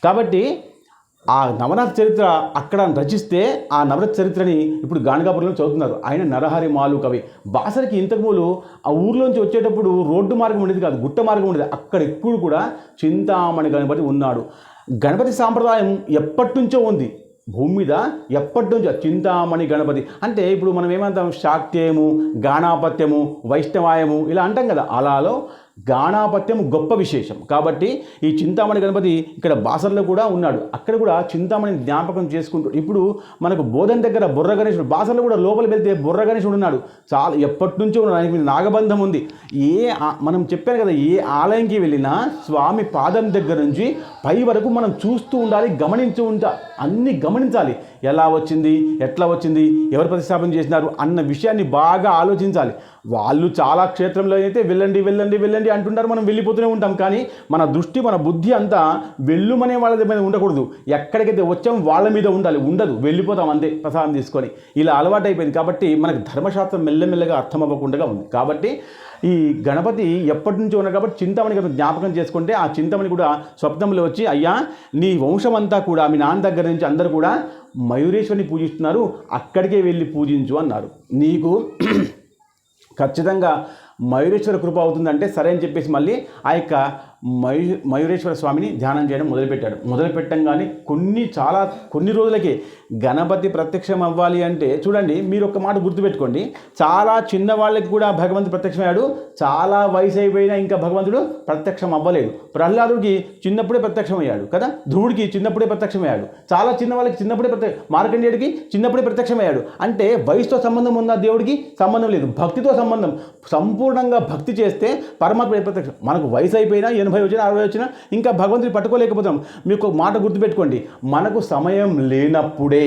కాబట్టి ఆ నవనాథ చరిత్ర అక్కడ రచిస్తే ఆ నవరాత్రి చరిత్రని ఇప్పుడు గాణగాపురంలో చదువుతున్నారు. ఆయన నరహరి మాలు కవి. బాసరికి ఇంతకుముందు ఆ ఊర్లోంచి వచ్చేటప్పుడు రోడ్డు మార్గం ఉండేది కాదు, గుట్ట మార్గం ఉండేది. అక్కడ ఎప్పుడు కూడా చింతామణి గణపతి ఉన్నాడు. గణపతి సాంప్రదాయం ఎప్పటి నుంచో ఉంది భూమి మీద, ఎప్పటి నుంచో చింతామణి గణపతి. అంటే ఇప్పుడు మనం ఏమంటాం, శాక్తేయము, గాణాపత్యము, వైష్ణవాయము ఇలా అంటాం కదా, అలాలో గాణాపత్యం గొప్ప విశేషం. కాబట్టి ఈ చింతామణి గణపతి ఇక్కడ బాసర్లో కూడా ఉన్నాడు. అక్కడ కూడా చింతామణిని జ్ఞాపకం చేసుకుంటూ, ఇప్పుడు మనకు బోధన దగ్గర బుర్ర గణేశుడు, బాసర్లో కూడా లోపల వెళ్తే బుర్ర గణేశుడు ఉన్నాడు. చాలా ఎప్పటి నుంచో ఉన్నాడు. ఆయనకి నాగబంధం ఉంది. మనం చెప్పాను కదా, ఏ ఆలయంకి వెళ్ళినా స్వామి పాదం దగ్గర నుంచి పై వరకు మనం చూస్తూ ఉండాలి, అన్నీ గమనించాలి. ఎలా వచ్చింది, ఎట్లా వచ్చింది, ఎవరు ప్రతిష్టాపన చేసినారు అన్న విషయాన్ని బాగా ఆలోచించాలి. వాళ్ళు చాలా క్షేత్రంలో అయితే వెళ్ళండి వెళ్ళండి వెళ్ళండి అంటుంటారు, మనం వెళ్ళిపోతూనే ఉంటాం. కానీ మన దృష్టి, మన బుద్ధి అంతా వెళ్ళుమనే వాళ్ళ మీద ఉండకూడదు. ఎక్కడికైతే వచ్చామో వాళ్ళ మీద ఉండాలి. ఉండదు, వెళ్ళిపోతాం అంతే ప్రసాదం తీసుకొని. ఇలా అలవాటు అయిపోయింది. కాబట్టి మనకు ధర్మశాస్త్రం మెల్లమెల్లగా అర్థం అవ్వకుండా ఉంది. కాబట్టి ఈ గణపతి ఎప్పటి నుంచో ఉన్నారు. కాబట్టి చింతామణి జ్ఞాపకం చేసుకుంటే ఆ చింతామణి కూడా స్వప్నంలో వచ్చి, అయ్యా నీ వంశం అంతా కూడా మీ నాన్న దగ్గర నుంచి అందరూ కూడా మయూరేశ్వరిని పూజిస్తున్నారు, అక్కడికే వెళ్ళి పూజించు అన్నారు. నీకు ఖచ్చితంగా మయూరేశ్వర కృప అవుతుందంటే సరే అని చెప్పేసి మళ్ళీ ఆ యొక్క మయూరేశ్వర స్వామిని ధ్యానం చేయడం మొదలుపెట్టంగానే కొన్ని రోజులకే గణపతి ప్రత్యక్షం అవ్వాలి అంటే చూడండి, మీరు ఒక మాట గుర్తుపెట్టుకోండి, చాలా చిన్న వాళ్ళకి కూడా భగవంతుడు ప్రత్యక్షమయ్యాడు. చాలా వయసు అయిపోయినా ఇంకా భగవంతుడు ప్రత్యక్షం అవ్వలేదు. ప్రహ్లాదుడికి చిన్నప్పుడే ప్రత్యక్షమయ్యాడు కదా, ధ్రువుడికి చిన్నప్పుడే ప్రత్యక్షమయ్యాడు. చాలా చిన్న వాళ్ళకి చిన్నప్పుడే మార్కండేయుడికి చిన్నప్పుడే ప్రత్యక్షమయ్యాడు. అంటే వయసుతో సంబంధం ఉందా? దేవుడికి సంబంధం లేదు, భక్తితో సంబంధం. సంపూర్ణంగా భక్తి చేస్తే పరమాత్మ ప్రత్యక్షం. మనకు వయసు అయిపోయినా 80 వచ్చినా 60 వచ్చినా ఇంకా భగవంతుని పట్టుకోలేకపోతాం. మీకు ఒక మాట గుర్తుపెట్టుకోండి, మనకు సమయం లేనప్పుడే,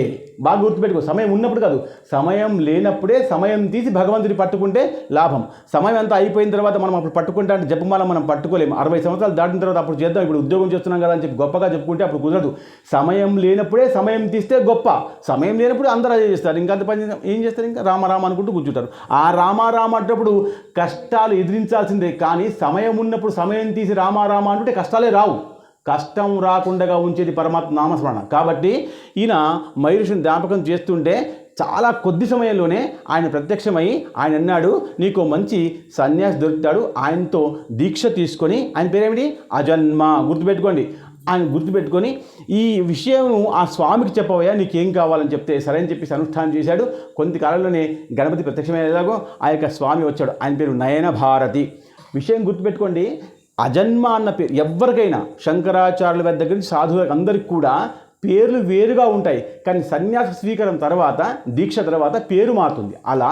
బాగా గుర్తుపెట్టుకో, సమయం ఉన్నప్పుడు కాదు, సమయం లేనప్పుడే సమయం తీసి భగవంతుని పట్టుకుంటే లాభం. సమయం అంతా అయిపోయిన తర్వాత మనం అప్పుడు పట్టుకుంటే అంటే జపమాల మనం పట్టుకోలేము. 60 సంవత్సరాలు దాటిన తర్వాత అప్పుడు చేద్దాం, ఇప్పుడు ఉద్యోగం చేస్తున్నాం కదా అని చెప్పి గొప్పగా చెప్పుకుంటే అప్పుడు కుదరదు. సమయం లేనప్పుడే సమయం తీస్తే గొప్ప. సమయం లేనప్పుడు అందరూ అదే చేస్తారు. ఇంకా అంత పని ఏం చేస్తారు? ఇంకా రామారామ అనుకుంటూ కూర్చుంటారు. ఆ రామారామ అంటప్పుడు కష్టాలు ఎదిరించాల్సిందే. కానీ సమయం ఉన్నప్పుడు సమయం తీసి రామారామ అంటుంటే కష్టాలే రావు. కష్టం రాకుండా ఉంచేది పరమాత్మ నామస్మరణ. కాబట్టి ఈయన మయూరేశ్వరుని జ్ఞాపకం చేస్తుంటే చాలా కొద్ది సమయంలోనే ఆయన ప్రత్యక్షమై ఆయన అన్నాడు, నీకు మంచి సన్యాసి దొరుకుతాడు, ఆయనతో దీక్ష తీసుకొని, ఆయన పేరేమిటి? అజన్మ. గుర్తుపెట్టుకొని ఈ విషయం ఆ స్వామికి చెప్పవయ్యా, నీకేం కావాలని చెప్తే సరే అని చెప్పేసి అనుష్ఠానం చేశాడు. కొంత కాలంలోనే గణపతి ప్రత్యక్షమయ్యేలాగో ఆ యొక్క స్వామి వచ్చాడు. ఆయన పేరు నయన భారతి. విషయం గుర్తుపెట్టుకోండి, అజన్మ అన్న పేరు ఎవరికైనా, శంకరాచార్యుల దగ్గర నుంచి సాధువులకు అందరికి కూడా పేర్లు వేరుగా ఉంటాయి. కానీ సన్యాస స్వీకారం తర్వాత, దీక్ష తర్వాత పేరు మారుతుంది. అలా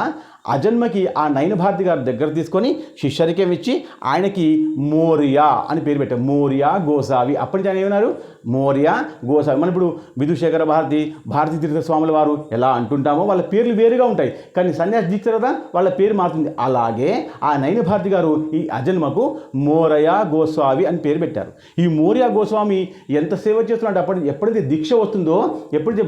అజన్మకి ఆ నయనభారతి గారి దగ్గర తీసుకొని శిష్యరికం ఇచ్చి ఆయనకి మోరియా అని పేరు పెట్టారు. మోరియా గోసావి. అప్పటి నుంచి ఆయన ఏమన్నారు? మోరియా గోసావి. మనం ఇప్పుడు విధుశేఖర భారతి, భారతీ తీర్థ స్వాముల వారు ఎలా అంటుంటామో వాళ్ళ పేర్లు వేరుగా ఉంటాయి, కానీ సన్యాసి దీక్ష కదా వాళ్ళ పేరు మారుతుంది. అలాగే ఆ నయనభారతి గారు ఈ అజన్మకు మోరయా గోస్వామి అని పేరు పెట్టారు. ఈ మోరియా గోస్వామి ఎంత సేవ చేస్తున్నాడు, ఎప్పుడైతే దీక్ష వస్తుందో, ఎప్పుడైతే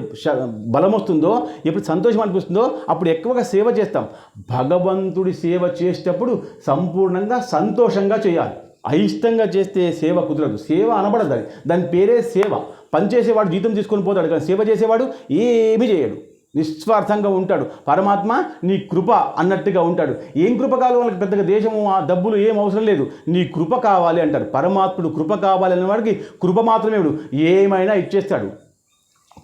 బలం వస్తుందో, ఎప్పుడు సంతోషం అనిపిస్తుందో అప్పుడు ఎక్కువగా సేవ చేస్తాం. భగవంతుడి సేవ చేసేటప్పుడు సంపూర్ణంగా సంతోషంగా చేయాలి. అయిష్టంగా చేస్తే సేవ కుదరదు. సేవ అనబడదు, దాని పేరే సేవ. పనిచేసేవాడు జీతం తీసుకొని పోతాడు, కానీ సేవ చేసేవాడు ఏమీ చేయడు, నిస్వార్థంగా ఉంటాడు. పరమాత్మ నీ కృప అన్నట్టుగా ఉంటాడు. ఏం కృప కావాలి వాళ్ళకి? పెద్దగా దేశము డబ్బులు ఏం అవసరం లేదు, నీ కృప కావాలి అంటారు. పరమాత్ముడు కృప కావాలి అనే వాడికి కృప మాత్రమే ఏమైనా ఇచ్చేస్తాడు.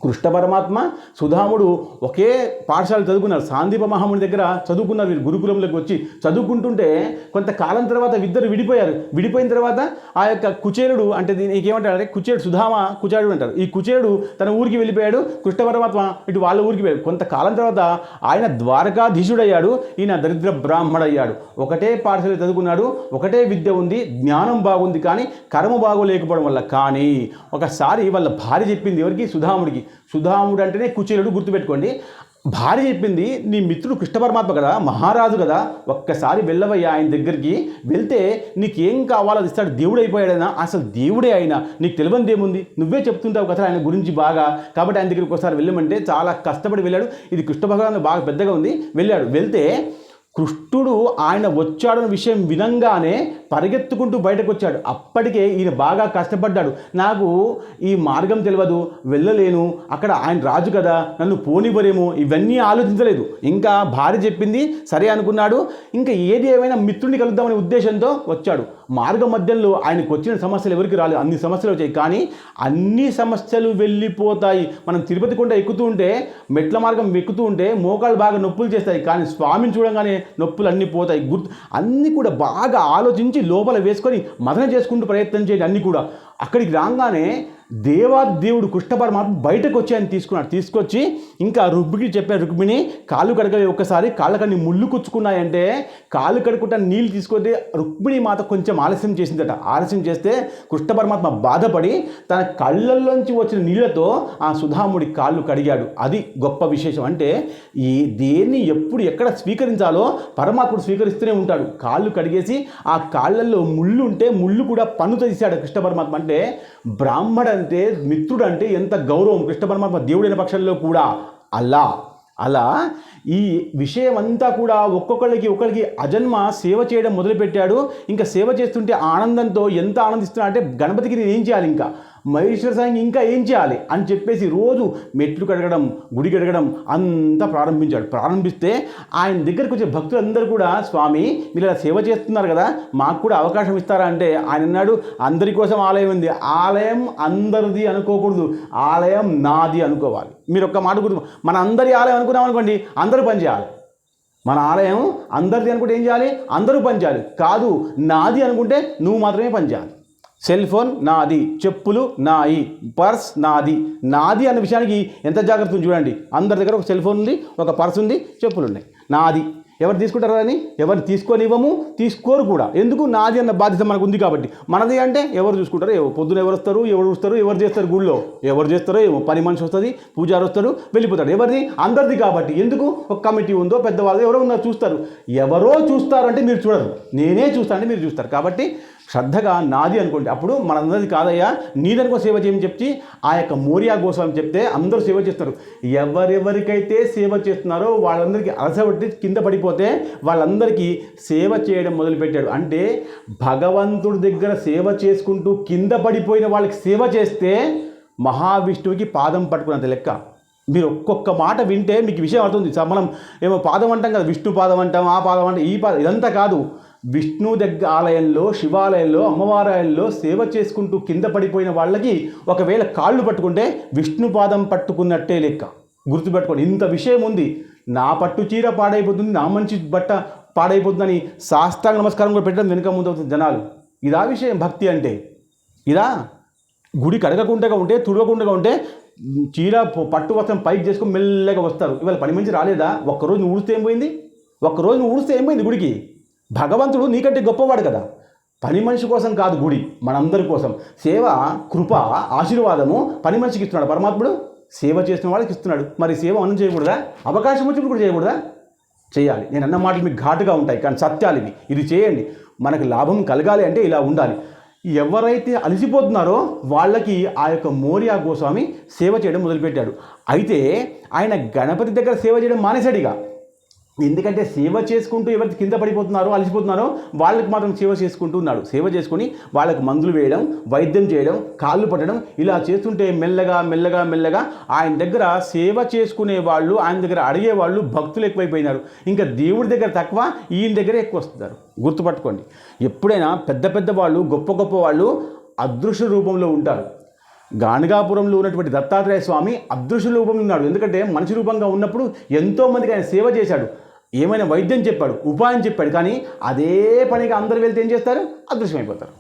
కృష్ణ పరమాత్మ సుధాముడు ఒకే పాఠశాల చదువుకున్నారు. సాందీప మహాముని దగ్గర చదువుకున్నారు. వీరు గురుకులంలోకి వచ్చి చదువుకుంటుంటే కొంతకాలం తర్వాత ఇద్దరు విడిపోయారు. విడిపోయిన తర్వాత ఆ యొక్క కుచేరుడు, అంటే దీనికి ఏమంటారు, కుచేరుడు సుధామ కుచేరుడు అంటారు. ఈ కుచేరుడు తన ఊరికి వెళ్ళిపోయాడు, కృష్ణ పరమాత్మ ఇటు వాళ్ళ ఊరికి వెళ్ళాడు. కొంతకాలం తర్వాత ఆయన ద్వారకాధీశుడయ్యాడు, ఈయన దరిద్ర బ్రాహ్మడయ్యాడు. ఒకటే పాఠశాల చదువుకున్నాడు, ఒకటే విద్య ఉంది, జ్ఞానం బాగుంది, కానీ కర్మ బాగోలేకపోవడం వల్ల. కానీ ఒకసారి వాళ్ళ భార్య చెప్పింది, ఎవరికి? సుధాముడికి. సుధాముడు అంటేనే కుచేలుడు, గుర్తుపెట్టుకోండి. భార్య చెప్పింది, నీ మిత్రుడు కృష్ణ పరమాత్మ కదా, మహారాజు కదా, ఒక్కసారి వెళ్ళవయ్యా ఆయన దగ్గరికి. వెళ్తే నీకేం కావాలో అది ఇస్తాడు. దేవుడు అయిపోయాడైనా, అసలు దేవుడే అయినా నీకు తెలియనిది ఏముంది, నువ్వే చెప్తుంటావు కదా ఆయన గురించి బాగా. కాబట్టి ఆయన దగ్గరికి ఒకసారి వెళ్ళమంటే చాలా కష్టపడి వెళ్ళాడు. ఇది కృష్ణ భగవాన్ బాగా పెద్దగా ఉంది. వెళ్ళాడు. వెళ్తే కృష్ణుడు ఆయన వచ్చాడన్న విషయం వినంగానే పరిగెత్తుకుంటూ బయటకు వచ్చాడు. అప్పటికే ఈయన బాగా కష్టపడ్డాడు. నాకు ఈ మార్గం తెలియదు, వెళ్ళలేను, అక్కడ ఆయన రాజు కదా, నన్ను పోనివ్వరేమో, ఇవన్నీ ఆలోచించలేదు. ఇంకా భార్య చెప్పింది సరే అనుకున్నాడు. ఇంకా ఏది ఏమైనా మిత్రుడిని కలుద్దామనే ఉద్దేశంతో వచ్చాడు. మార్గ మధ్యంలో ఆయనకు వచ్చిన సమస్యలు ఎవరికి రాలేదు, అన్ని సమస్యలు వచ్చాయి. కానీ అన్ని సమస్యలు వెళ్ళిపోతాయి. మనం తిరుపతి కొండ ఎక్కుతూ ఉంటే, మెట్ల మార్గం ఎక్కుతూ ఉంటే మోకాళ్ళు బాగా నొప్పులు చేస్తాయి, కానీ స్వామిని చూడంగానే నొప్పులు అన్నీ పోతాయి. అన్నీ కూడా బాగా ఆలోచించి లోపల వేసుకొని మదన చేసుకుంటూ ప్రయత్నం చేయండి. అన్నీ కూడా అక్కడికి రాగానే దేవుడు కృష్ణ పరమాత్మ బయటకు వచ్చి ఆయన తీసుకొచ్చి ఇంకా రుక్మిణి చెప్పారు, రుక్మిణి కాళ్ళు కడగలే, ఒక్కసారి కాళ్ళకన్నీ ముళ్ళు కుచ్చుకున్నాయంటే కాళ్ళు కడుక్కుంటా నీళ్ళు తీసుకొస్తే రుక్మిణి మాత కొంచెం ఆలస్యం చేసిందట. ఆలస్యం చేస్తే కృష్ణ పరమాత్మ బాధపడి తన కళ్ళల్లోంచి వచ్చిన నీళ్ళతో ఆ సుధాముడి కాళ్ళు కడిగాడు. అది గొప్ప విశేషం. అంటే ఈ దేన్ని ఎప్పుడు ఎక్కడ స్వీకరించాలో పరమాత్ముడు స్వీకరిస్తూనే ఉంటాడు. కాళ్ళు కడిగేసి ఆ కాళ్ళల్లో ముళ్ళు ఉంటే ముళ్ళు కూడా పన్ను తీశాడు కృష్ణ పరమాత్మ. అంటే బ్రాహ్మణ అంటే, మిత్రుడు అంటే ఎంత గౌరవం కృష్ణ పరమాత్మ దేవుడైన పక్షంలో కూడా. అలా ఈ విషయం అంతా కూడా ఒకరికి అజన్మ సేవ చేయడం మొదలుపెట్టాడు. ఇంకా సేవ చేస్తుంటే ఆనందంతో ఎంత ఆనందిస్తున్నా అంటే, గణపతికి నేను ఏం చేయాలి, ఇంకా మహేశ్వర స్వామికి ఇంకా ఏం చేయాలి అని చెప్పేసి రోజు మెట్లు కడగడం, గుడి కడగడం అంతా ప్రారంభిస్తే ఆయన దగ్గరికి వచ్చే భక్తులందరూ కూడా, స్వామి మీరు ఇలా సేవ చేస్తున్నారు కదా, మాకు కూడా అవకాశం ఇస్తారా అంటే ఆయన అన్నాడు, అందరి కోసం ఆలయం ఉంది, ఆలయం అందరిది అనుకోకూడదు, ఆలయం నాది అనుకోవాలి. మీరు ఒక్క మాట గుర్తు, మన అందరి ఆలయం అనుకున్నాం అనుకోండి, అందరూ పనిచేయాలి. మన ఆలయం అందరిది అనుకుంటే ఏం చేయాలి? అందరూ పనిచేయాలి. కాదు, నాది అనుకుంటే నువ్వు మాత్రమే పనిచేయాలి. సెల్ ఫోన్ నాది, చెప్పులు నాయి, పర్స్ నాది అన్న విషయానికి ఎంత జాగ్రత్త ఉంది చూడండి. అందరి దగ్గర ఒక సెల్ ఫోన్ ఉంది, ఒక పర్స్ ఉంది, చెప్పులు ఉన్నాయి, నాది. ఎవరు తీసుకుంటారు అని? ఎవరు తీసుకోనివ్వము, తీసుకోరు కూడా. ఎందుకు? నాది అన్న బాధ్యత మనకు ఉంది కాబట్టి. మనది అంటే ఎవరు చూసుకుంటారు? పొద్దున ఎవరు వస్తారు, ఎవరు చూస్తారు, ఎవరు చేస్తారు, గుళ్ళో ఎవరు చేస్తారో ఏమో, పని మనిషి వస్తుంది, పూజారి వస్తారు, వెళ్ళిపోతాడు. ఎవరిది? అందరిది కాబట్టి. ఎందుకు? ఒక కమిటీ ఉందో, పెద్దవాళ్ళు ఎవరో ఉన్నారు, చూస్తారు. ఎవరో చూస్తారంటే మీరు చూడరు, నేనే చూస్తానంటే మీరు చూస్తారు. కాబట్టి శ్రద్ధగా నాది అనుకోండి. అప్పుడు మనందరిది కాదయ్యా, నీదనుకో సేవ చేయమని చెప్పి ఆ యొక్క మోరియా గోస్వామి చెప్తే అందరూ సేవ చేస్తారు. ఎవరెవరికైతే సేవ చేస్తున్నారో వాళ్ళందరికీ అలసబట్టి కింద పడిపోతే వాళ్ళందరికీ సేవ చేయడం మొదలుపెట్టాడు. అంటే భగవంతుడి దగ్గర సేవ చేసుకుంటూ కింద పడిపోయిన వాళ్ళకి సేవ చేస్తే మహావిష్ణువుకి పాదం పట్టుకున్నంత లెక్క. మీరు ఒక్కొక్క మాట వింటే మీకు విషయం అవుతుంది. మనం ఏమో పాదం అంటాం కదా, విష్ణు పాదం అంటాం, ఆ పాదం అంటాం, ఈ పాదం, ఇదంతా కాదు. విష్ణు దగ్గర ఆలయంలో, శివాలయంలో, అమ్మవారాలయంలో సేవ చేసుకుంటూ కింద పడిపోయిన వాళ్ళకి ఒకవేళ కాళ్ళు పట్టుకుంటే విష్ణు పాదం పట్టుకున్నట్టే లెక్క. గుర్తుపెట్టుకోండి, ఇంత విషయం ఉంది. నా పట్టు చీర పాడైపోతుంది, నా మంచి బట్ట పాడైపోతుందని సాష్టాంగ నమస్కారం కూడా పెట్టడం వెనుక ముందు అవుతుంది జనాలు. ఇదా విషయం భక్తి అంటే? ఇదా? గుడి కడగకుండా ఉంటే, తుడవకుండా ఉంటే చీర పట్టు వస్త్రం పైకి చేసుకొని మెల్లగా వస్తారు. ఇవాళ పని మంచి రాలేదా? ఒక్కరోజు ఊడిస్తే ఏం పోయింది? ఒక్కరోజు నువ్వు ఊడిస్తే ఏమైంది గుడికి? భగవంతుడు నీకంటే గొప్పవాడు కదా. పని మనిషి కోసం కాదు గుడి, మనందరి కోసం. సేవ, కృప, ఆశీర్వాదము పని మనిషికి ఇస్తున్నాడు పరమాత్ముడు, సేవ చేసిన వాళ్ళకి ఇస్తున్నాడు. మరి సేవ మనం చేయకూడదా? అవకాశం వచ్చినప్పుడు కూడా చేయకూడదా? చేయాలి. నేను అన్న మాటలు మీకు ఘాటుగా ఉంటాయి, కానీ సత్యాలు ఇవి. ఇది చేయండి. మనకు లాభం కలగాలి అంటే ఇలా ఉండాలి. ఎవరైతే అలసిపోతున్నారో వాళ్ళకి ఆ యొక్క మోరియా గోస్వామి సేవ చేయడం మొదలుపెట్టాడు. అయితే ఆయన గణపతి దగ్గర సేవ చేయడం మానేశాడిగా. ఎందుకంటే సేవ చేసుకుంటూ ఎవరికి కింద పడిపోతున్నారో అలసిపోతున్నారో వాళ్ళకి మాత్రం సేవ చేసుకుంటూ ఉన్నాడు. సేవ చేసుకుని వాళ్ళకి మందులు వేయడం, వైద్యం చేయడం, కాళ్ళు పట్టడం, ఇలా చేస్తుంటే మెల్లగా మెల్లగా మెల్లగా ఆయన దగ్గర సేవ చేసుకునే వాళ్ళు, ఆయన దగ్గర అడిగేవాళ్ళు భక్తులు ఎక్కువైపోయినారు. ఇంకా దేవుడి దగ్గర తక్కువ, ఈయన దగ్గర ఎక్కువ వస్తున్నారు. గుర్తుపట్టుకోండి, ఎప్పుడైనా పెద్ద పెద్ద వాళ్ళు, గొప్ప గొప్ప వాళ్ళు అదృశ్య రూపంలో ఉంటారు. గాణగాపురంలో ఉన్నటువంటి దత్తాత్రేయ స్వామి అదృశ్య రూపంలో ఉన్నాడు. ఎందుకంటే మనిషి రూపంగా ఉన్నప్పుడు ఎంతోమందికి ఆయన సేవ చేశాడు, ఏమైనా వైద్యం చెప్పాడు, ఉపాయం చెప్పాడు. కానీ అదే పనిగా అందరు వెళ్తే ఏం చేస్తారు? అదృశ్యమైపోతారు.